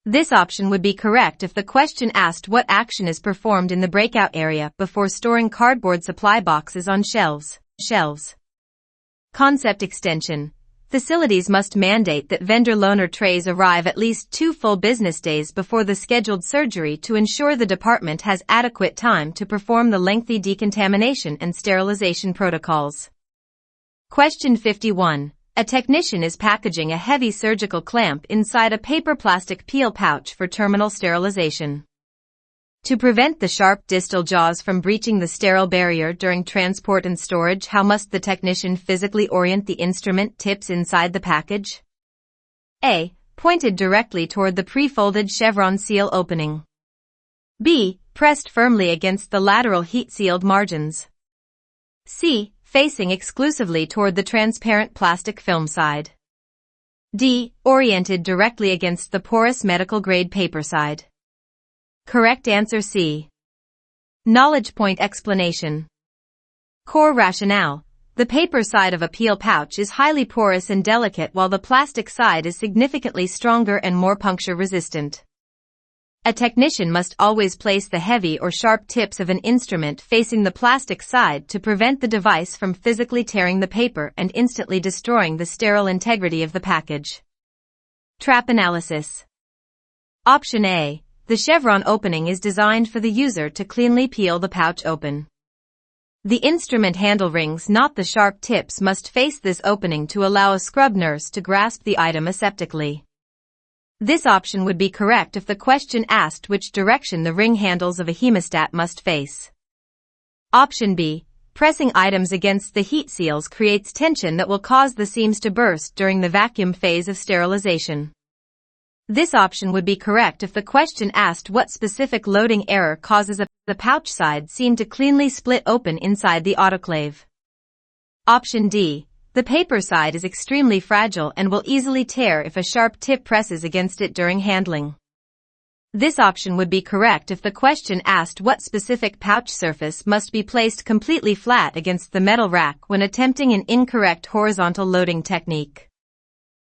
This option would be correct if the question asked what action is performed in the breakout area before storing cardboard supply boxes on shelves. Concept extension. Facilities must mandate that vendor loaner trays arrive at least 2 full business days before the scheduled surgery to ensure the department has adequate time to perform the lengthy decontamination and sterilization protocols. Question 51. a technician is packaging a heavy surgical clamp inside a paper plastic peel pouch for terminal sterilization. To prevent the sharp distal jaws from breaching the sterile barrier during transport and storage, how must the technician physically orient the instrument tips inside the package? A. Pointed directly toward the pre-folded chevron seal opening. B. Pressed firmly against the lateral heat-sealed margins. C. Facing exclusively toward the transparent plastic film side. D. Oriented directly against the porous medical-grade paper side. Correct answer C. Knowledge point explanation. Core rationale. The paper side of a peel pouch is highly porous and delicate, while the plastic side is significantly stronger and more puncture resistant. A technician must always place the heavy or sharp tips of an instrument facing the plastic side to prevent the device from physically tearing the paper and instantly destroying the sterile integrity of the package. Trap analysis. Option A. The chevron opening is designed for the user to cleanly peel the pouch open. The instrument handle rings, not the sharp tips, must face this opening to allow a scrub nurse to grasp the item aseptically. This option would be correct if the question asked which direction the ring handles of a hemostat must face. Option B. Pressing items against the heat seals creates tension that will cause the seams to burst during the vacuum phase of sterilization. This option would be correct if the question asked what specific loading error causes the pouch side seam to cleanly split open inside the autoclave. Option D. The paper side is extremely fragile and will easily tear if a sharp tip presses against it during handling. This option would be correct if the question asked what specific pouch surface must be placed completely flat against the metal rack when attempting an incorrect horizontal loading technique.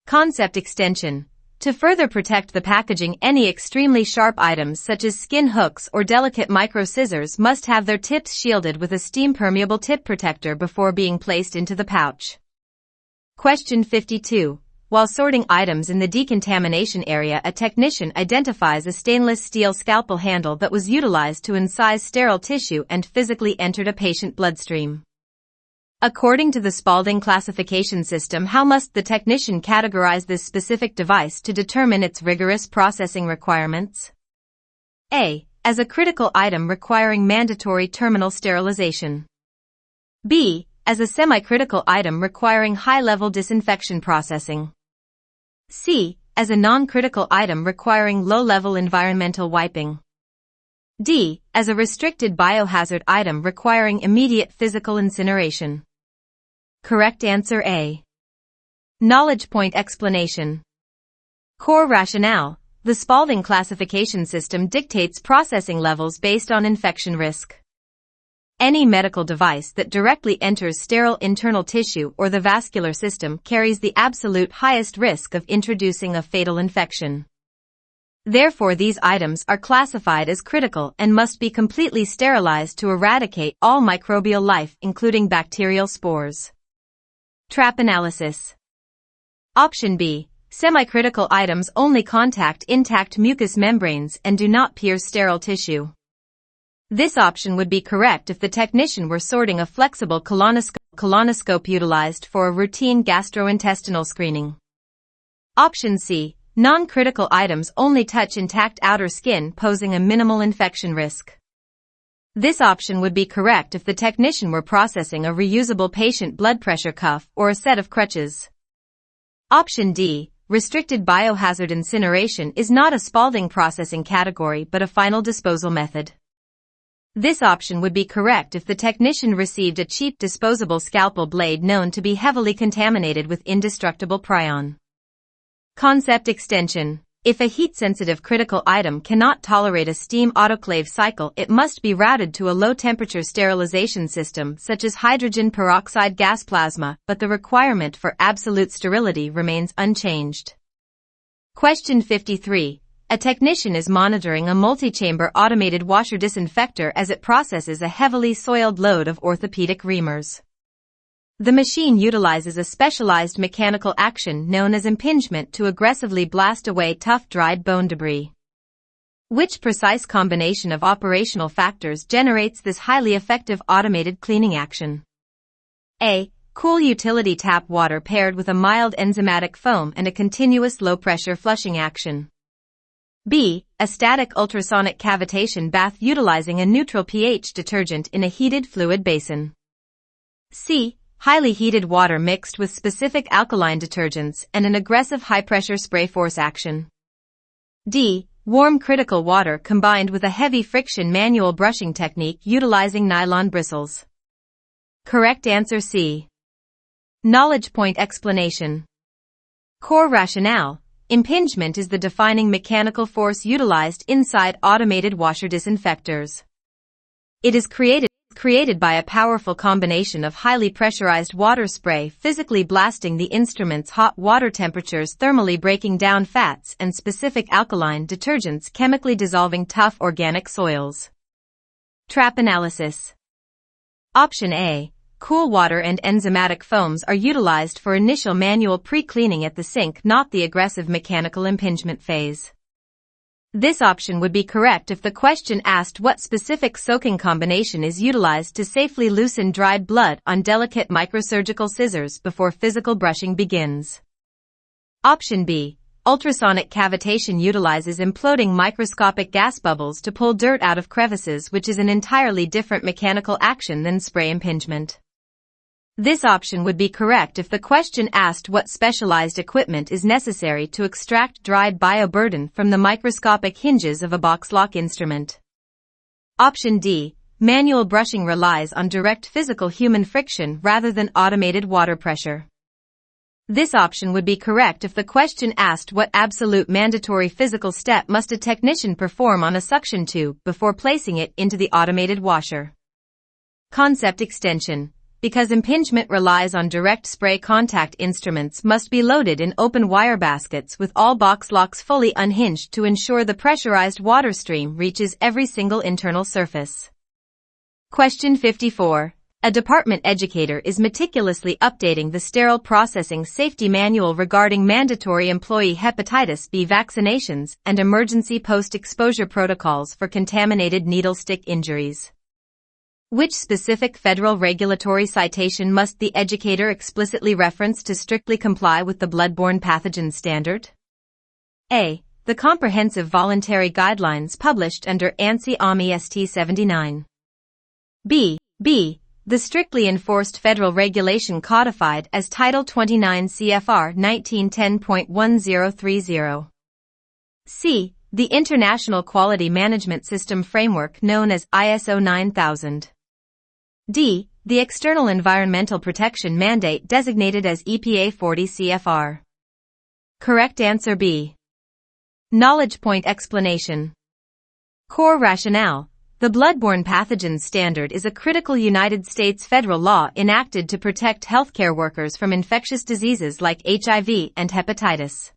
Concept extension. To further protect the packaging, any extremely sharp items such as skin hooks or delicate micro scissors must have their tips shielded with a steam-permeable tip protector before being placed into the pouch. Question 52. While sorting items in the decontamination area, a technician identifies a stainless steel scalpel handle that was utilized to incise sterile tissue and physically entered a patient bloodstream. According to the Spaulding classification system, how must the technician categorize this specific device to determine its rigorous processing requirements? A. As a critical item requiring mandatory terminal sterilization. B. As a semi-critical item requiring high-level disinfection processing. C. As a non-critical item requiring low-level environmental wiping. D. As a restricted biohazard item requiring immediate physical incineration. Correct answer A. Knowledge point explanation. Core rationale. The Spaulding classification system dictates processing levels based on infection risk. Any medical device that directly enters sterile internal tissue or the vascular system carries the absolute highest risk of introducing a fatal infection. Therefore, these items are classified as critical and must be completely sterilized to eradicate all microbial life, including bacterial spores. Trap analysis. Option B. Semi-critical items only contact intact mucous membranes and do not pierce sterile tissue. This option would be correct if the technician were sorting a flexible colonoscope utilized for a routine gastrointestinal screening. Option C. Non-critical items only touch intact outer skin, posing a minimal infection risk. This option would be correct if the technician were processing a reusable patient blood pressure cuff or a set of crutches. Option D. Restricted biohazard incineration is not a Spaulding processing category but a final disposal method. This option would be correct if the technician received a cheap disposable scalpel blade known to be heavily contaminated with indestructible prion. Concept extension. If a heat-sensitive critical item cannot tolerate a steam autoclave cycle, it must be routed to a low-temperature sterilization system such as hydrogen peroxide gas plasma, but the requirement for absolute sterility remains unchanged. Question 53. A technician is monitoring a multi-chamber automated washer disinfector as it processes a heavily soiled load of orthopedic reamers. The machine utilizes a specialized mechanical action known as impingement to aggressively blast away tough dried bone debris. Which precise combination of operational factors generates this highly effective automated cleaning action? A. cool utility tap water paired with a mild enzymatic foam and a continuous low-pressure flushing action. B. A static ultrasonic cavitation bath utilizing a neutral pH detergent in a heated fluid basin. C. Highly heated water mixed with specific alkaline detergents and an aggressive high-pressure spray force action. D. Warm critical water combined with a heavy friction manual brushing technique utilizing nylon bristles. Correct answer C. Knowledge point explanation. Core rationale. Impingement is the defining mechanical force utilized inside automated washer disinfectors. It is created by a powerful combination of highly pressurized water spray physically blasting the instrument's hot water temperatures, thermally breaking down fats, and specific alkaline detergents chemically dissolving tough organic soils. Trap analysis. Option A. Cool water and enzymatic foams are utilized for initial manual pre-cleaning at the sink, not the aggressive mechanical impingement phase. This option would be correct if the question asked what specific soaking combination is utilized to safely loosen dried blood on delicate microsurgical scissors before physical brushing begins. Option B. Ultrasonic cavitation utilizes imploding microscopic gas bubbles to pull dirt out of crevices, which is an entirely different mechanical action than spray impingement. This option would be correct if the question asked what specialized equipment is necessary to extract dried bioburden from the microscopic hinges of a box lock instrument. Option D. Manual brushing relies on direct physical human friction rather than automated water pressure. This option would be correct if the question asked what absolute mandatory physical step must a technician perform on a suction tube before placing it into the automated washer. Concept extension. Because impingement relies on direct spray contact, instruments must be loaded in open wire baskets with all box locks fully unhinged to ensure the pressurized water stream reaches every single internal surface. Question 54. A department educator is meticulously updating the sterile processing safety manual regarding mandatory employee hepatitis B vaccinations and emergency post-exposure protocols for contaminated needle stick injuries. Which specific federal regulatory citation must the educator explicitly reference to strictly comply with the bloodborne pathogen standard? A. The comprehensive voluntary guidelines published under AAMI ST 79. B. The strictly enforced federal regulation codified as Title 29 CFR 1910.1030. C. The International Quality Management System Framework known as ISO 9000. D. The External Environmental Protection Mandate designated as EPA 40 CFR. Correct answer B. Knowledge point explanation. Core rationale. The bloodborne pathogens standard is a critical United States federal law enacted to protect healthcare workers from infectious diseases like HIV and hepatitis.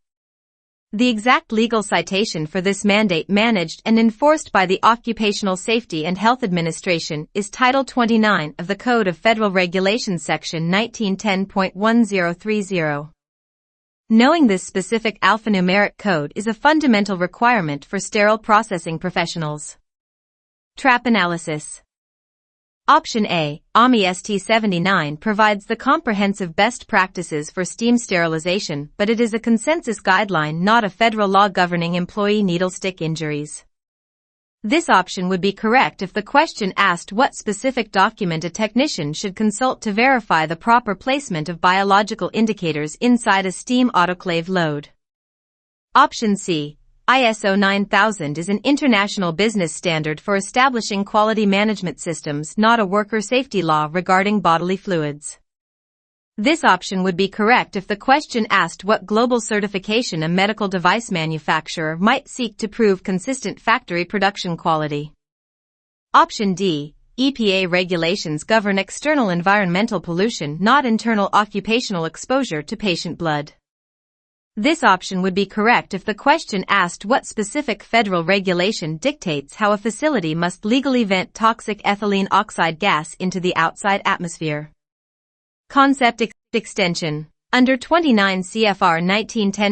The exact legal citation for this mandate, managed and enforced by the Occupational Safety and Health Administration, is Title 29 of the Code of Federal Regulations Section 1910.1030. Knowing this specific alphanumeric code is a fundamental requirement for sterile processing professionals. Trap analysis. Option A. AAMI ST 79 provides the comprehensive best practices for steam sterilization, but it is a consensus guideline, not a federal law governing employee needle stick injuries. This option would be correct if the question asked what specific document a technician should consult to verify the proper placement of biological indicators inside a steam autoclave load. Option C. ISO 9000 is an international business standard for establishing quality management systems, not a worker safety law regarding bodily fluids. This option would be correct if the question asked what global certification a medical device manufacturer might seek to prove consistent factory production quality. Option D. EPA regulations govern external environmental pollution, not internal occupational exposure to patient blood. This option would be correct if the question asked what specific federal regulation dictates how a facility must legally vent toxic ethylene oxide gas into the outside atmosphere. Concept extension. Under 29 CFR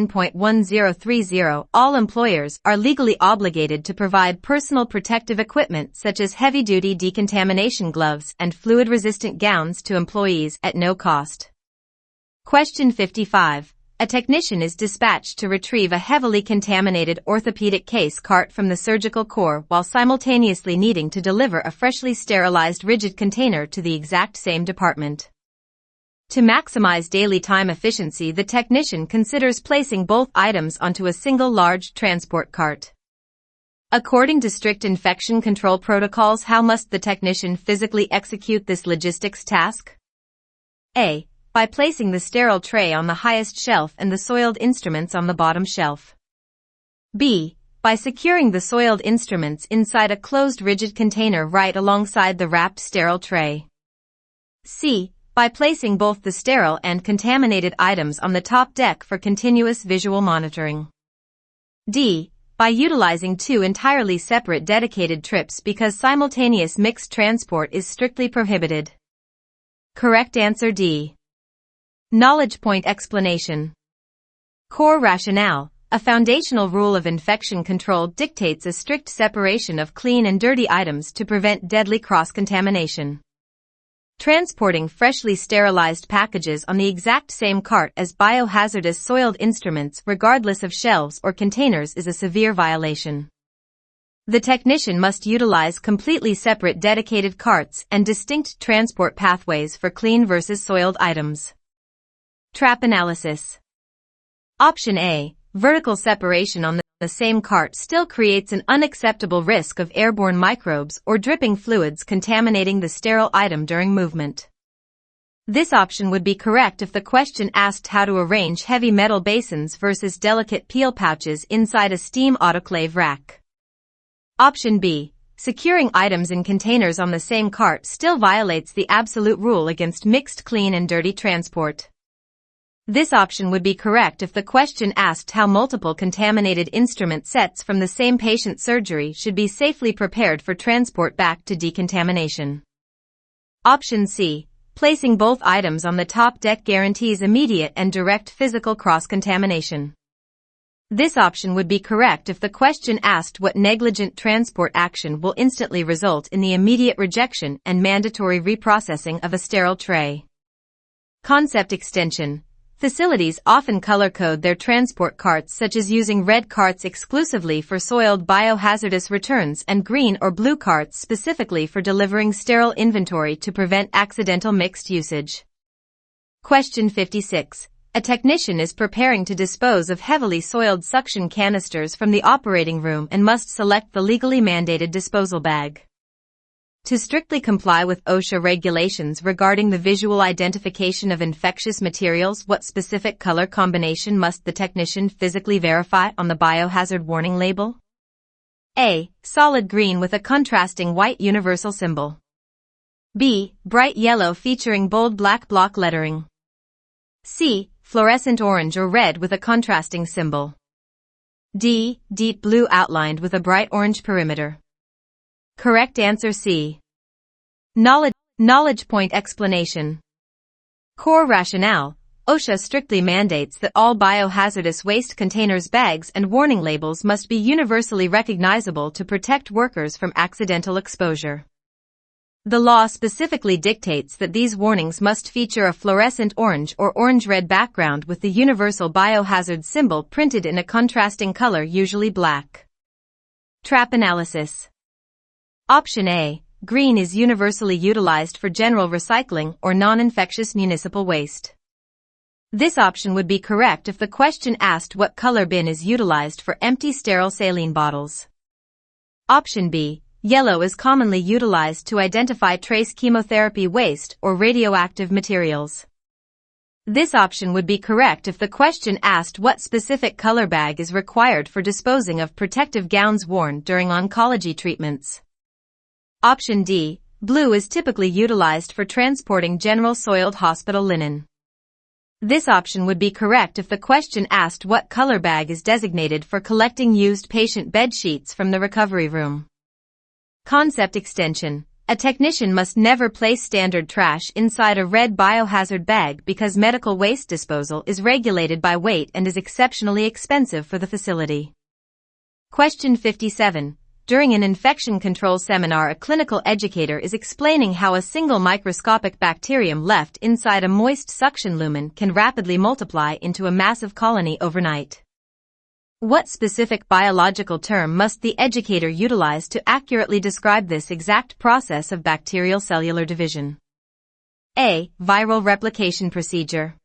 1910.1030, all employers are legally obligated to provide personal protective equipment such as heavy-duty decontamination gloves and fluid-resistant gowns to employees at no cost. Question 55. A technician is dispatched to retrieve a heavily contaminated orthopedic case cart from the surgical core while simultaneously needing to deliver a freshly sterilized rigid container to the exact same department. To maximize daily time efficiency, the technician considers placing both items onto a single large transport cart. According to strict infection control protocols, how must the technician physically execute this logistics task? A. By placing the sterile tray on the highest shelf and the soiled instruments on the bottom shelf. B. By securing the soiled instruments inside a closed rigid container right alongside the wrapped sterile tray. C. By placing both the sterile and contaminated items on the top deck for continuous visual monitoring. D. By utilizing two entirely separate dedicated trips because simultaneous mixed transport is strictly prohibited. Correct answer D. Knowledge point explanation. Core rationale. A foundational rule of infection control dictates a strict separation of clean and dirty items to prevent deadly cross-contamination. Transporting freshly sterilized packages on the exact same cart as biohazardous soiled instruments regardless of shelves or containers is a severe violation. The technician must utilize completely separate dedicated carts and distinct transport pathways for clean versus soiled items. Trap analysis. Option A. Vertical separation on the same cart still creates an unacceptable risk of airborne microbes or dripping fluids contaminating the sterile item during movement. This option would be correct if the question asked how to arrange heavy metal basins versus delicate peel pouches inside a steam autoclave rack. Option B. Securing items in containers on the same cart still violates the absolute rule against mixed clean and dirty transport. This option would be correct if the question asked how multiple contaminated instrument sets from the same patient surgery should be safely prepared for transport back to decontamination. Option C. Placing both items on the top deck guarantees immediate and direct physical cross-contamination. This option would be correct if the question asked what negligent transport action will instantly result in the immediate rejection and mandatory reprocessing of a sterile tray. Concept extension. Facilities often color-code their transport carts, such as using red carts exclusively for soiled biohazardous returns and green or blue carts specifically for delivering sterile inventory to prevent accidental mixed usage. Question 56. A technician is preparing to dispose of heavily soiled suction canisters from the operating room and must select the legally mandated disposal bag. To strictly comply with OSHA regulations regarding the visual identification of infectious materials, what specific color combination must the technician physically verify on the biohazard warning label? A. Solid green with a contrasting white universal symbol. B. Bright yellow featuring bold black block lettering. C. Fluorescent orange or red with a contrasting symbol. D. Deep blue outlined with a bright orange perimeter. Correct answer C. Knowledge point explanation. Core rationale. OSHA strictly mandates that all biohazardous waste containers, bags, and warning labels must be universally recognizable to protect workers from accidental exposure. The law specifically dictates that these warnings must feature a fluorescent orange or orange-red background with the universal biohazard symbol printed in a contrasting color, usually black. Trap analysis. Option A. Green is universally utilized for general recycling or non-infectious municipal waste. This option would be correct if the question asked what color bin is utilized for empty sterile saline bottles. Option B. Yellow is commonly utilized to identify trace chemotherapy waste or radioactive materials. This option would be correct if the question asked what specific color bag is required for disposing of protective gowns worn during oncology treatments. Option D. Blue is typically utilized for transporting general soiled hospital linen. This option would be correct if the question asked what color bag is designated for collecting used patient bed sheets from the recovery room. Concept extension. A technician must never place standard trash inside a red biohazard bag because medical waste disposal is regulated by weight and is exceptionally expensive for the facility. Question 57. During an infection control seminar, a clinical educator is explaining how a single microscopic bacterium left inside a moist suction lumen can rapidly multiply into a massive colony overnight. What specific biological term must the educator utilize to accurately describe this exact process of bacterial cellular division? A. Viral replication procedure.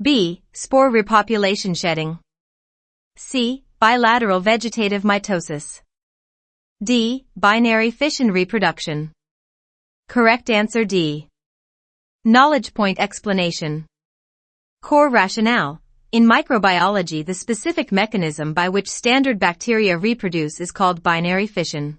B. Spore repopulation shedding. C. Bilateral vegetative mitosis. D. Binary fission reproduction. Correct answer D. Knowledge point explanation. Core rationale. In microbiology, the specific mechanism by which standard bacteria reproduce is called binary fission.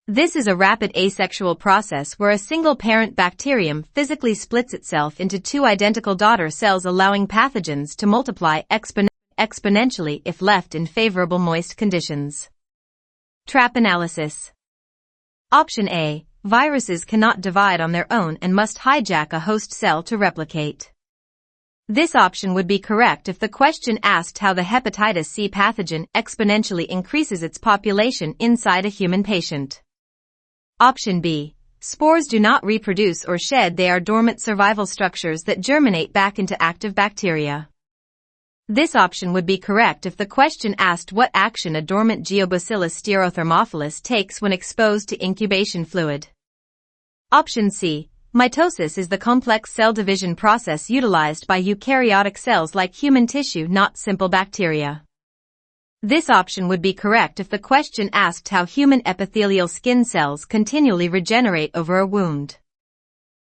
This is a rapid asexual process where a single parent bacterium physically splits itself into two identical daughter cells, allowing pathogens to multiply exponentially if left in favorable moist conditions. Trap analysis. Option A. Viruses cannot divide on their own and must hijack a host cell to replicate. This option would be correct if the question asked how the hepatitis C pathogen exponentially increases its population inside a human patient. Option B. Spores do not reproduce or shed, they are dormant survival structures that germinate back into active bacteria. This option would be correct if the question asked what action a dormant Geobacillus stereothermophilus takes when exposed to incubation fluid. Option C. Mitosis is the complex cell division process utilized by eukaryotic cells like human tissue, not simple bacteria. This option would be correct if the question asked how human epithelial skin cells continually regenerate over a wound.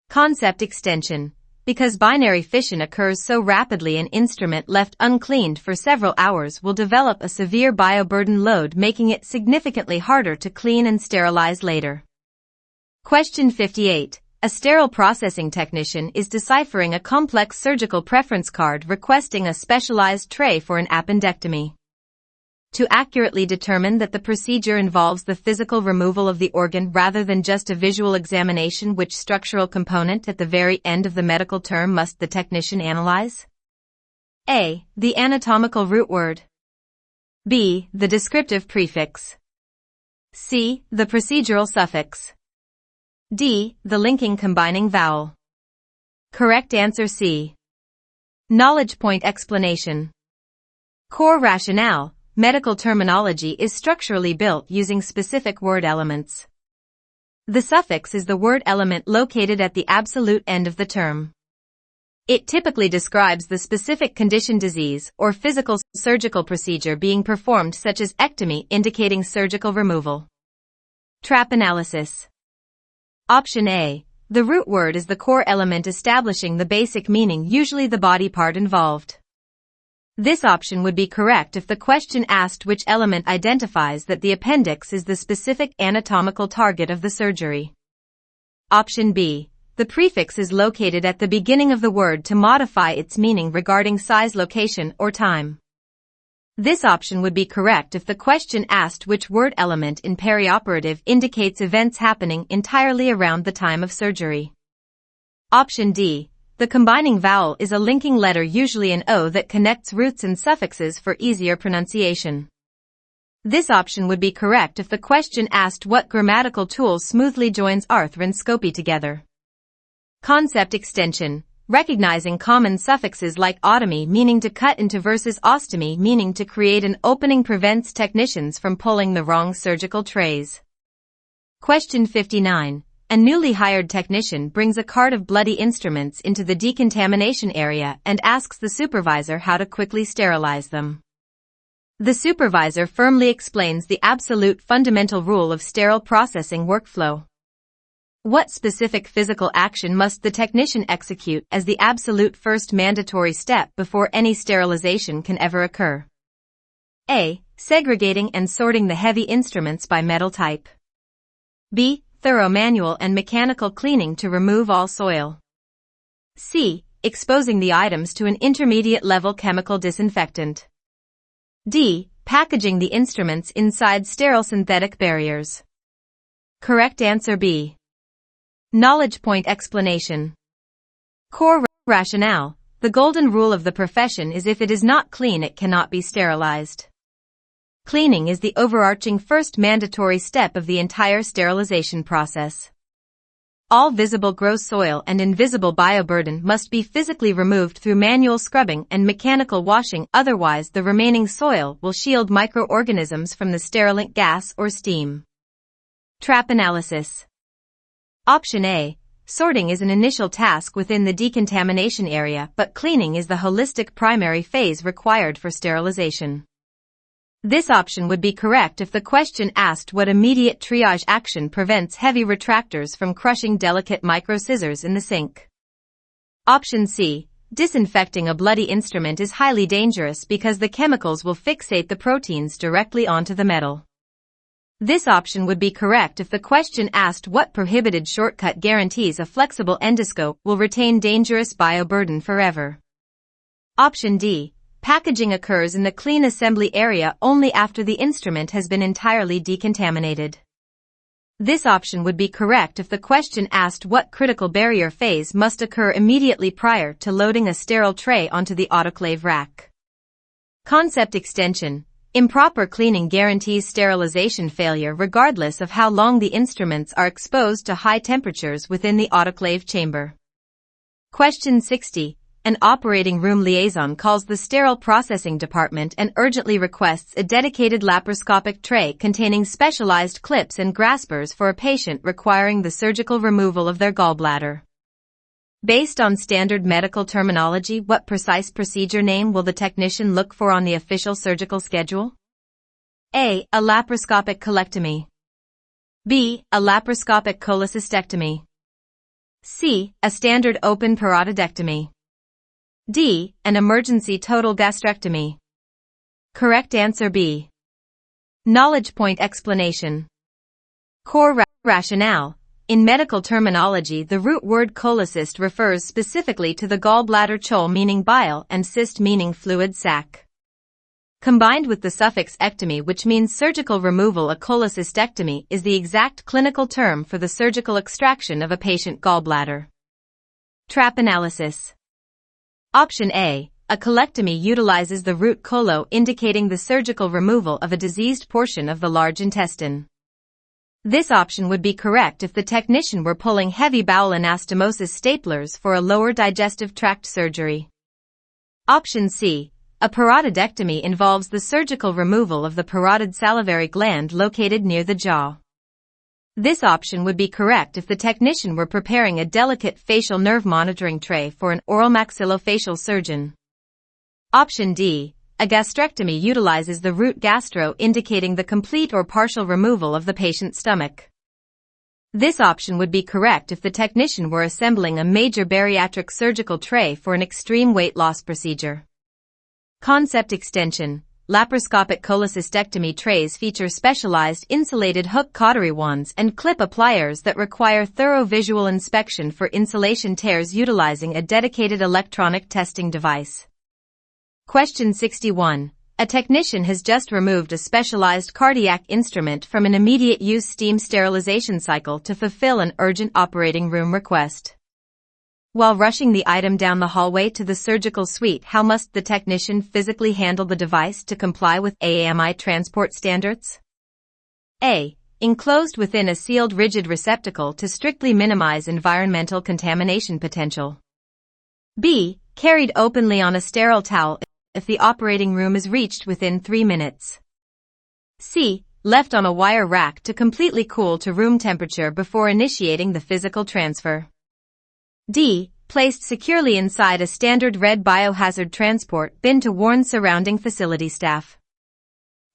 Concept extension. Because binary fission occurs so rapidly, an instrument left uncleaned for several hours will develop a severe bioburden load, making it significantly harder to clean and sterilize later. Question 58. A sterile processing technician is deciphering a complex surgical preference card requesting a specialized tray for an appendectomy. To accurately determine that the procedure involves the physical removal of the organ rather than just a visual examination, which structural component at the very end of the medical term must the technician analyze? A. The anatomical root word. B. The descriptive prefix. C. The procedural suffix. D. The linking combining vowel. Correct answer C. Knowledge point explanation. Core rationale. Medical terminology is structurally built using specific word elements. The suffix is the word element located at the absolute end of the term. It typically describes the specific condition, disease, or physical surgical procedure being performed, such as ectomy, indicating surgical removal. Trap analysis. Option A. The root word is the core element establishing the basic meaning, usually the body part involved. This option would be correct if the question asked which element identifies that the appendix is the specific anatomical target of the surgery. Option B. The prefix is located at the beginning of the word to modify its meaning regarding size, location, or time. This option would be correct if the question asked which word element in perioperative indicates events happening entirely around the time of surgery. Option D. The combining vowel is a linking letter, usually an O, that connects roots and suffixes for easier pronunciation. This option would be correct if the question asked what grammatical tool smoothly joins arthroscopy together. Concept extension. Recognizing common suffixes like otomy, meaning to cut into, versus ostomy, meaning to create an opening, prevents technicians from pulling the wrong surgical trays. Question 59. A newly hired technician brings a cart of bloody instruments into the decontamination area and asks the supervisor how to quickly sterilize them. The supervisor firmly explains the absolute fundamental rule of sterile processing workflow. What specific physical action must the technician execute as the absolute first mandatory step before any sterilization can ever occur? A. Segregating and sorting the heavy instruments by metal type. B. Thorough manual and mechanical cleaning to remove all soil. C. Exposing the items to an intermediate level chemical disinfectant. D. Packaging the instruments inside sterile synthetic barriers. Correct answer B. Knowledge point explanation. Core rationale. The golden rule of the profession is if it is not clean it cannot be sterilized. Cleaning is the overarching first mandatory step of the entire sterilization process. All visible gross soil and invisible bioburden must be physically removed through manual scrubbing and mechanical washing, otherwise the remaining soil will shield microorganisms from the sterilant gas or steam. Trap analysis. Option A. Sorting is an initial task within the decontamination area, but cleaning is the holistic primary phase required for sterilization. This option would be correct if the question asked what immediate triage action prevents heavy retractors from crushing delicate micro-scissors in the sink. Option C. Disinfecting a bloody instrument is highly dangerous because the chemicals will fixate the proteins directly onto the metal. This option would be correct if the question asked what prohibited shortcut guarantees a flexible endoscope will retain dangerous bioburden forever. Option D. Packaging occurs in the clean assembly area only after the instrument has been entirely decontaminated. This option would be correct if the question asked what critical barrier phase must occur immediately prior to loading a sterile tray onto the autoclave rack. Concept extension. Improper cleaning guarantees sterilization failure regardless of how long the instruments are exposed to high temperatures within the autoclave chamber. Question 60. An operating room liaison calls the sterile processing department and urgently requests a dedicated laparoscopic tray containing specialized clips and graspers for a patient requiring the surgical removal of their gallbladder. Based on standard medical terminology, what precise procedure name will the technician look for on the official surgical schedule? A. A laparoscopic colectomy. B. A laparoscopic cholecystectomy. C. A standard open parotidectomy. D. An emergency total gastrectomy. Correct answer B. Knowledge point explanation. Core rationale. In medical terminology, the root word cholecyst refers specifically to the gallbladder, chole meaning bile and cyst meaning fluid sac. Combined with the suffix ectomy, which means surgical removal, a cholecystectomy is the exact clinical term for the surgical extraction of a patient gallbladder. Trap analysis. Option A. A colectomy utilizes the root cholo, indicating the surgical removal of a diseased portion of the large intestine. This option would be correct if the technician were pulling heavy bowel anastomosis staplers for a lower digestive tract surgery. Option C. A parotidectomy involves the surgical removal of the parotid salivary gland located near the jaw. This option would be correct if the technician were preparing a delicate facial nerve monitoring tray for an oral maxillofacial surgeon. Option D. A gastrectomy utilizes the root gastro, indicating the complete or partial removal of the patient's stomach. This option would be correct if the technician were assembling a major bariatric surgical tray for an extreme weight loss procedure. Concept extension. Laparoscopic cholecystectomy trays feature specialized insulated hook cautery wands and clip appliers that require thorough visual inspection for insulation tears utilizing a dedicated electronic testing device. Question 61. A technician has just removed a specialized cardiac instrument from an immediate use steam sterilization cycle to fulfill an urgent operating room request. While rushing the item down the hallway to the surgical suite, how must the technician physically handle the device to comply with AAMI transport standards? A. Enclosed within a sealed rigid receptacle to strictly minimize environmental contamination potential. B. Carried openly on a sterile towel if the operating room is reached within 3 minutes. C. Left on a wire rack to completely cool to room temperature before initiating the physical transfer. D. Placed securely inside a standard red biohazard transport bin to warn surrounding facility staff.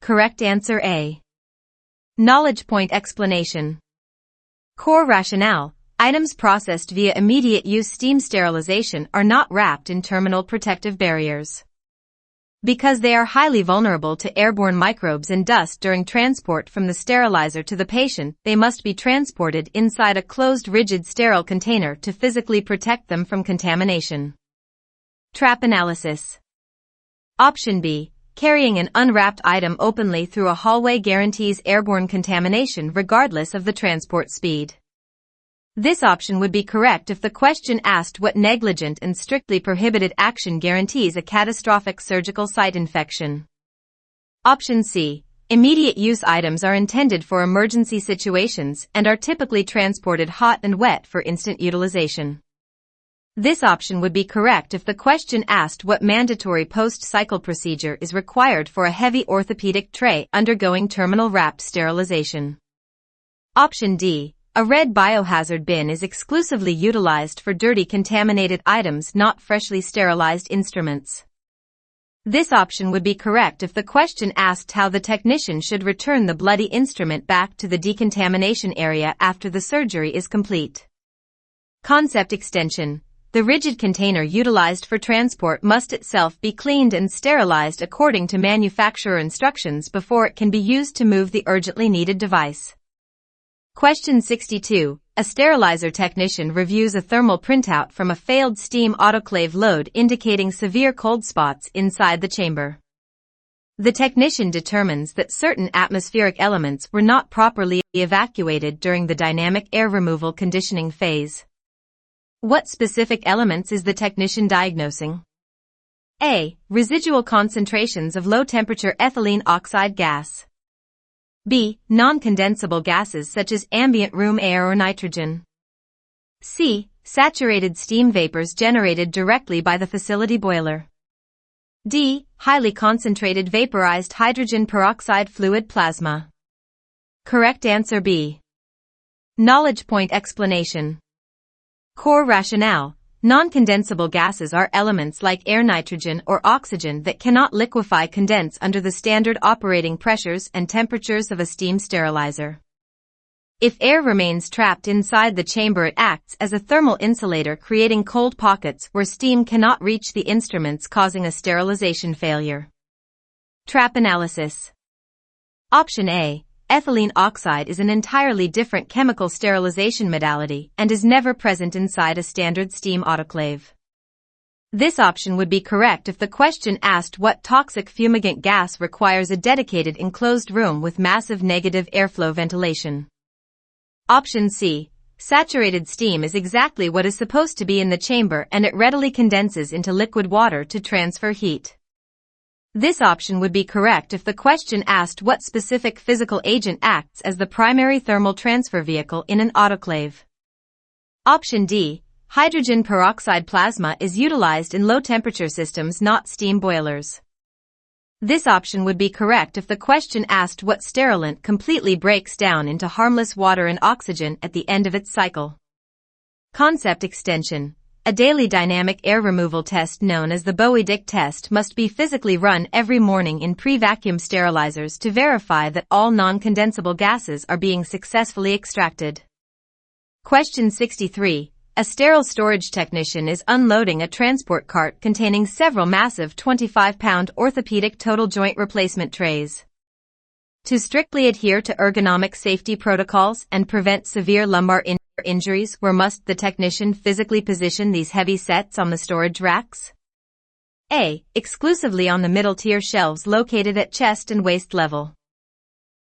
Correct answer A. Knowledge point explanation. Core rationale. Items processed via immediate use steam sterilization are not wrapped in terminal protective barriers. Because they are highly vulnerable to airborne microbes and dust during transport from the sterilizer to the patient, they must be transported inside a closed rigid sterile container to physically protect them from contamination. Trap analysis. Option B. carrying an unwrapped item openly through a hallway guarantees airborne contamination regardless of the transport speed. This option would be correct if the question asked what negligent and strictly prohibited action guarantees a catastrophic surgical site infection. Option C. Immediate use items are intended for emergency situations and are typically transported hot and wet for instant utilization. This option would be correct if the question asked what mandatory post-cycle procedure is required for a heavy orthopedic tray undergoing terminal wrapped sterilization. Option D. A red biohazard bin is exclusively utilized for dirty contaminated items, not freshly sterilized instruments. This option would be correct if the question asked how the technician should return the bloody instrument back to the decontamination area after the surgery is complete. Concept extension. The rigid container utilized for transport must itself be cleaned and sterilized according to manufacturer instructions before it can be used to move the urgently needed device. Question 62. A sterilizer technician reviews a thermal printout from a failed steam autoclave load indicating severe cold spots inside the chamber. The technician determines that certain atmospheric elements were not properly evacuated during the dynamic air removal conditioning phase. What specific elements is the technician diagnosing? A. Residual concentrations of low-temperature ethylene oxide gas. B. Non-condensable gases such as ambient room air or nitrogen. C. Saturated steam vapors generated directly by the facility boiler. D. Highly concentrated vaporized hydrogen peroxide fluid plasma. Correct answer B. Knowledge point explanation. Core rationale. Non-condensable gases are elements like air, nitrogen, or oxygen that cannot liquefy condense under the standard operating pressures and temperatures of a steam sterilizer. If air remains trapped inside the chamber, it acts as a thermal insulator, creating cold pockets where steam cannot reach the instruments, causing a sterilization failure. Trap analysis. Option A. Ethylene oxide is an entirely different chemical sterilization modality and is never present inside a standard steam autoclave. This option would be correct if the question asked what toxic fumigant gas requires a dedicated enclosed room with massive negative airflow ventilation. Option C. Saturated steam is exactly what is supposed to be in the chamber and it readily condenses into liquid water to transfer heat. This option would be correct if the question asked what specific physical agent acts as the primary thermal transfer vehicle in an autoclave. Option D. Hydrogen peroxide plasma is utilized in low-temperature systems, not steam boilers. This option would be correct if the question asked what sterilant completely breaks down into harmless water and oxygen at the end of its cycle. Concept extension. A daily dynamic air removal test known as the Bowie-Dick test must be physically run every morning in pre-vacuum sterilizers to verify that all non-condensable gases are being successfully extracted. Question 63. A sterile storage technician is unloading a transport cart containing several massive 25-pound orthopedic total joint replacement trays. To strictly adhere to ergonomic safety protocols and prevent severe lumbar injuries, where must the technician physically position these heavy sets on the storage racks? A. Exclusively on the middle-tier shelves located at chest and waist level.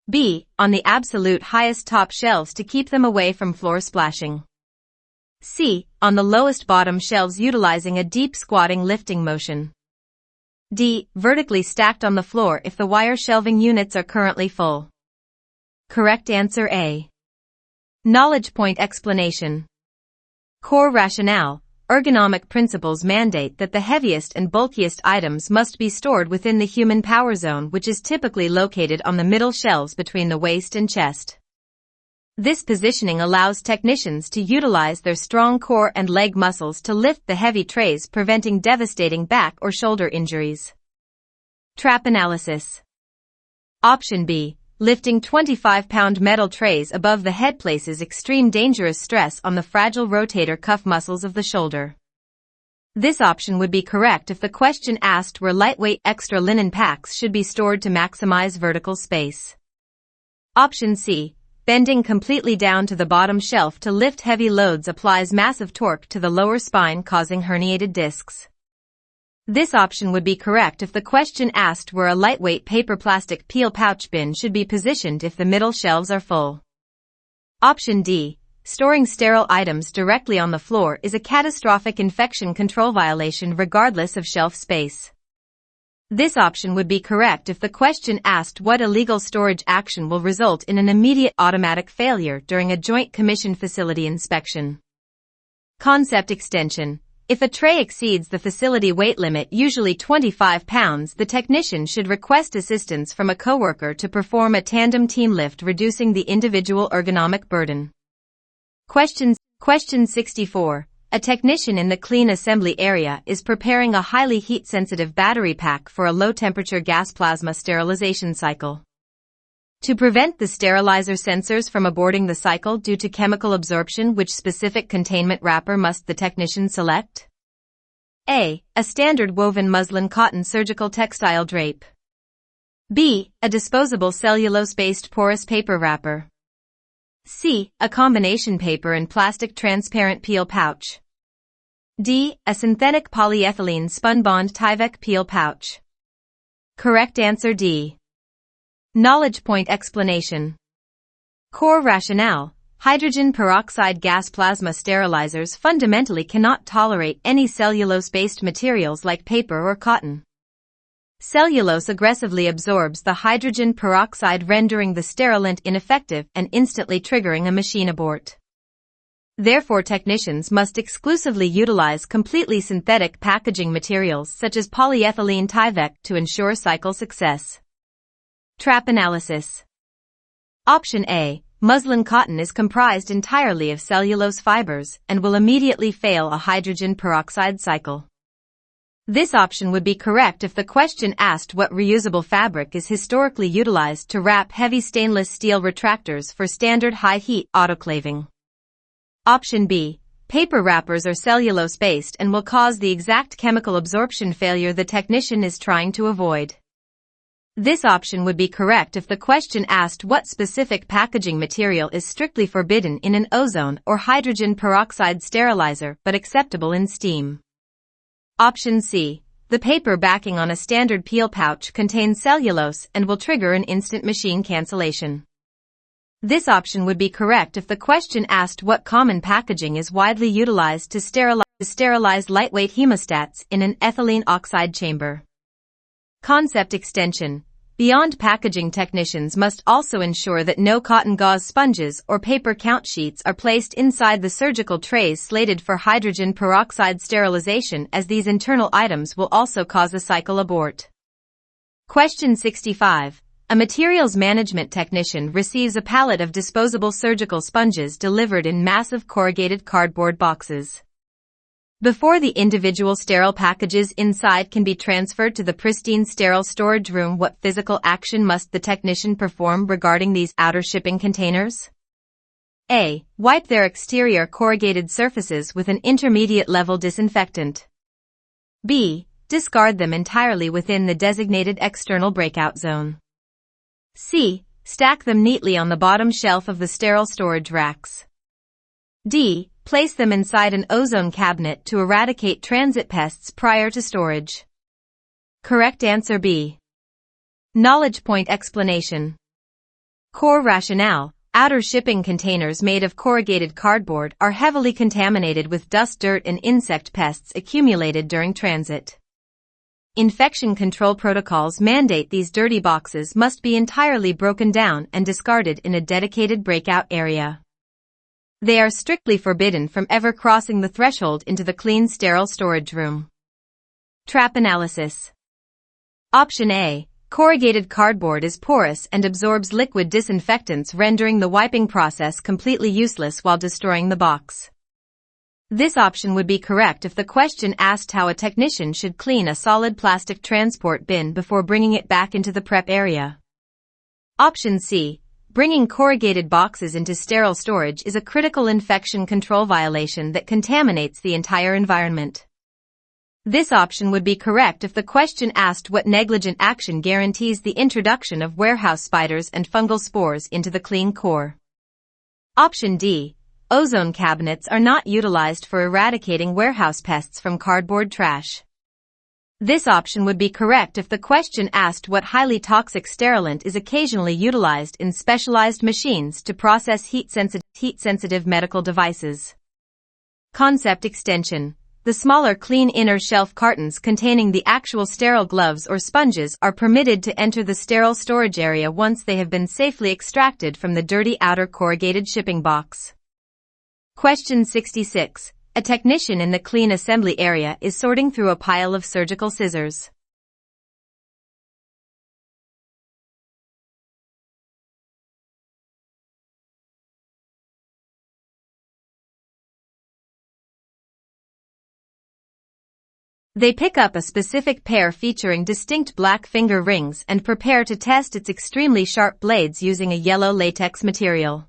B. On the absolute highest top shelves to keep them away from floor splashing. C. On the lowest bottom shelves utilizing a deep squatting lifting motion. D. Vertically stacked on the floor if the wire shelving units are currently full. Correct answer A. Knowledge point explanation. Core rationale. Ergonomic principles mandate that the heaviest and bulkiest items must be stored within the human power zone, which is typically located on the middle shelves between the waist and chest. This positioning allows technicians to utilize their strong core and leg muscles to lift the heavy trays, preventing devastating back or shoulder injuries. Trap analysis. Option B. Lifting 25-pound metal trays above the head places extreme dangerous stress on the fragile rotator cuff muscles of the shoulder. This option would be correct if the question asked where lightweight extra linen packs should be stored to maximize vertical space. Option C. Bending completely down to the bottom shelf to lift heavy loads applies massive torque to the lower spine, causing herniated discs. This option would be correct if the question asked where a lightweight paper plastic peel pouch bin should be positioned if the middle shelves are full. Option D. Storing sterile items directly on the floor is a catastrophic infection control violation regardless of shelf space. This option would be correct if the question asked what illegal storage action will result in an immediate automatic failure during a Joint Commission facility inspection. Concept extension. If a tray exceeds the facility weight limit, usually 25 pounds, the technician should request assistance from a coworker to perform a tandem team lift, reducing the individual ergonomic burden. Question 64. A technician in the clean assembly area is preparing a highly heat-sensitive battery pack for a low-temperature gas plasma sterilization cycle. To prevent the sterilizer sensors from aborting the cycle due to chemical absorption, which specific containment wrapper must the technician select? A. A standard woven muslin cotton surgical textile drape. B. A disposable cellulose-based porous paper wrapper. C. A combination paper and plastic transparent peel pouch. D. A synthetic polyethylene spun-bond Tyvek peel pouch. Correct answer D. Knowledge point explanation. Core rationale. Hydrogen peroxide gas plasma sterilizers fundamentally cannot tolerate any cellulose-based materials like paper or cotton. Cellulose aggressively absorbs the hydrogen peroxide, rendering the sterilant ineffective and instantly triggering a machine abort. Therefore, technicians must exclusively utilize completely synthetic packaging materials such as polyethylene Tyvek to ensure cycle success. Trap analysis. Option A. Muslin cotton is comprised entirely of cellulose fibers and will immediately fail a hydrogen peroxide cycle. This option would be correct if the question asked what reusable fabric is historically utilized to wrap heavy stainless steel retractors for standard high-heat autoclaving. Option B. Paper wrappers are cellulose-based and will cause the exact chemical absorption failure the technician is trying to avoid. This option would be correct if the question asked what specific packaging material is strictly forbidden in an ozone or hydrogen peroxide sterilizer but acceptable in steam. Option C. The paper backing on a standard peel pouch contains cellulose and will trigger an instant machine cancellation. This option would be correct if the question asked what common packaging is widely utilized to sterilize lightweight hemostats in an ethylene oxide chamber. Concept extension. Beyond packaging, technicians must also ensure that no cotton gauze sponges or paper count sheets are placed inside the surgical trays slated for hydrogen peroxide sterilization, as these internal items will also cause a cycle abort. Question 65. A materials management technician receives a pallet of disposable surgical sponges delivered in massive corrugated cardboard boxes. Before the individual sterile packages inside can be transferred to the pristine sterile storage room, what physical action must the technician perform regarding these outer shipping containers? A. Wipe their exterior corrugated surfaces with an intermediate level disinfectant. B. Discard them entirely within the designated external breakout zone. C. Stack them neatly on the bottom shelf of the sterile storage racks. D. Place them inside an ozone cabinet to eradicate transit pests prior to storage. Correct answer B. Knowledge point explanation. Core rationale. Outer shipping containers made of corrugated cardboard are heavily contaminated with dust, dirt, and insect pests accumulated during transit. Infection control protocols mandate these dirty boxes must be entirely broken down and discarded in a dedicated breakout area. They are strictly forbidden from ever crossing the threshold into the clean, sterile storage room. Trap analysis. Option A. Corrugated cardboard is porous and absorbs liquid disinfectants, rendering the wiping process completely useless while destroying the box. This option would be correct if the question asked how a technician should clean a solid plastic transport bin before bringing it back into the prep area. Option C. Bringing corrugated boxes into sterile storage is a critical infection control violation that contaminates the entire environment. This option would be correct if the question asked what negligent action guarantees the introduction of warehouse spiders and fungal spores into the clean core. Option D. Ozone cabinets are not utilized for eradicating warehouse pests from cardboard trash. This option would be correct if the question asked what highly toxic sterilant is occasionally utilized in specialized machines to process heat-sensitive medical devices. Concept extension. The smaller clean inner shelf cartons containing the actual sterile gloves or sponges are permitted to enter the sterile storage area once they have been safely extracted from the dirty outer corrugated shipping box. Question 66. A technician in the clean assembly area is sorting through a pile of surgical scissors. They pick up a specific pair featuring distinct black finger rings and prepare to test its extremely sharp blades using a yellow latex material.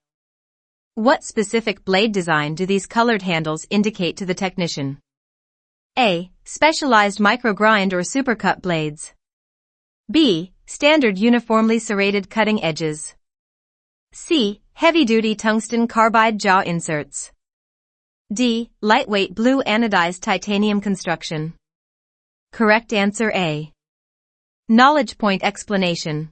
What specific blade design do these colored handles indicate to the technician? A. Specialized microgrind or supercut blades. B. Standard uniformly serrated cutting edges. C. Heavy-duty tungsten carbide jaw inserts. D. Lightweight blue anodized titanium construction. Correct answer A. Knowledge point explanation.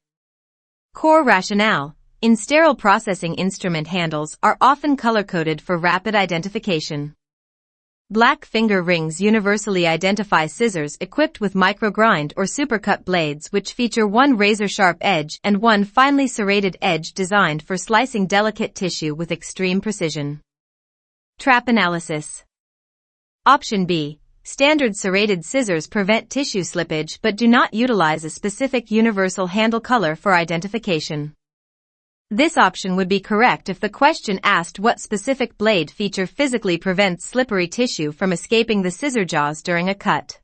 Core rationale. In sterile processing, instrument handles are often color-coded for rapid identification. Black finger rings universally identify scissors equipped with microgrind or supercut blades which feature one razor-sharp edge and one finely serrated edge designed for slicing delicate tissue with extreme precision. Trap analysis. Option B. Standard serrated scissors prevent tissue slippage but do not utilize a specific universal handle color for identification. This option would be correct if the question asked what specific blade feature physically prevents slippery tissue from escaping the scissor jaws during a cut.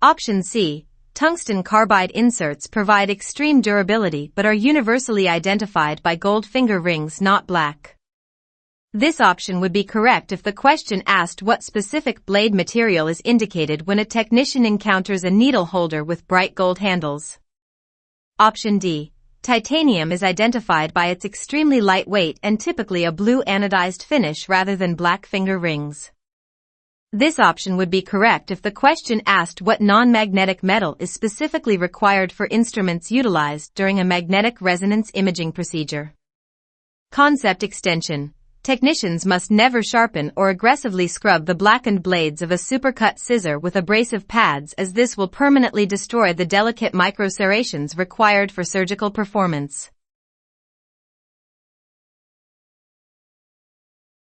Option C. Tungsten carbide inserts provide extreme durability but are universally identified by gold finger rings, not black. This option would be correct if the question asked what specific blade material is indicated when a technician encounters a needle holder with bright gold handles. Option D. Titanium is identified by its extremely light weight and typically a blue anodized finish rather than black finger rings. This option would be correct if the question asked what non-magnetic metal is specifically required for instruments utilized during a magnetic resonance imaging procedure. Concept extension. Technicians must never sharpen or aggressively scrub the blackened blades of a supercut scissor with abrasive pads, as this will permanently destroy the delicate micro serrations required for surgical performance.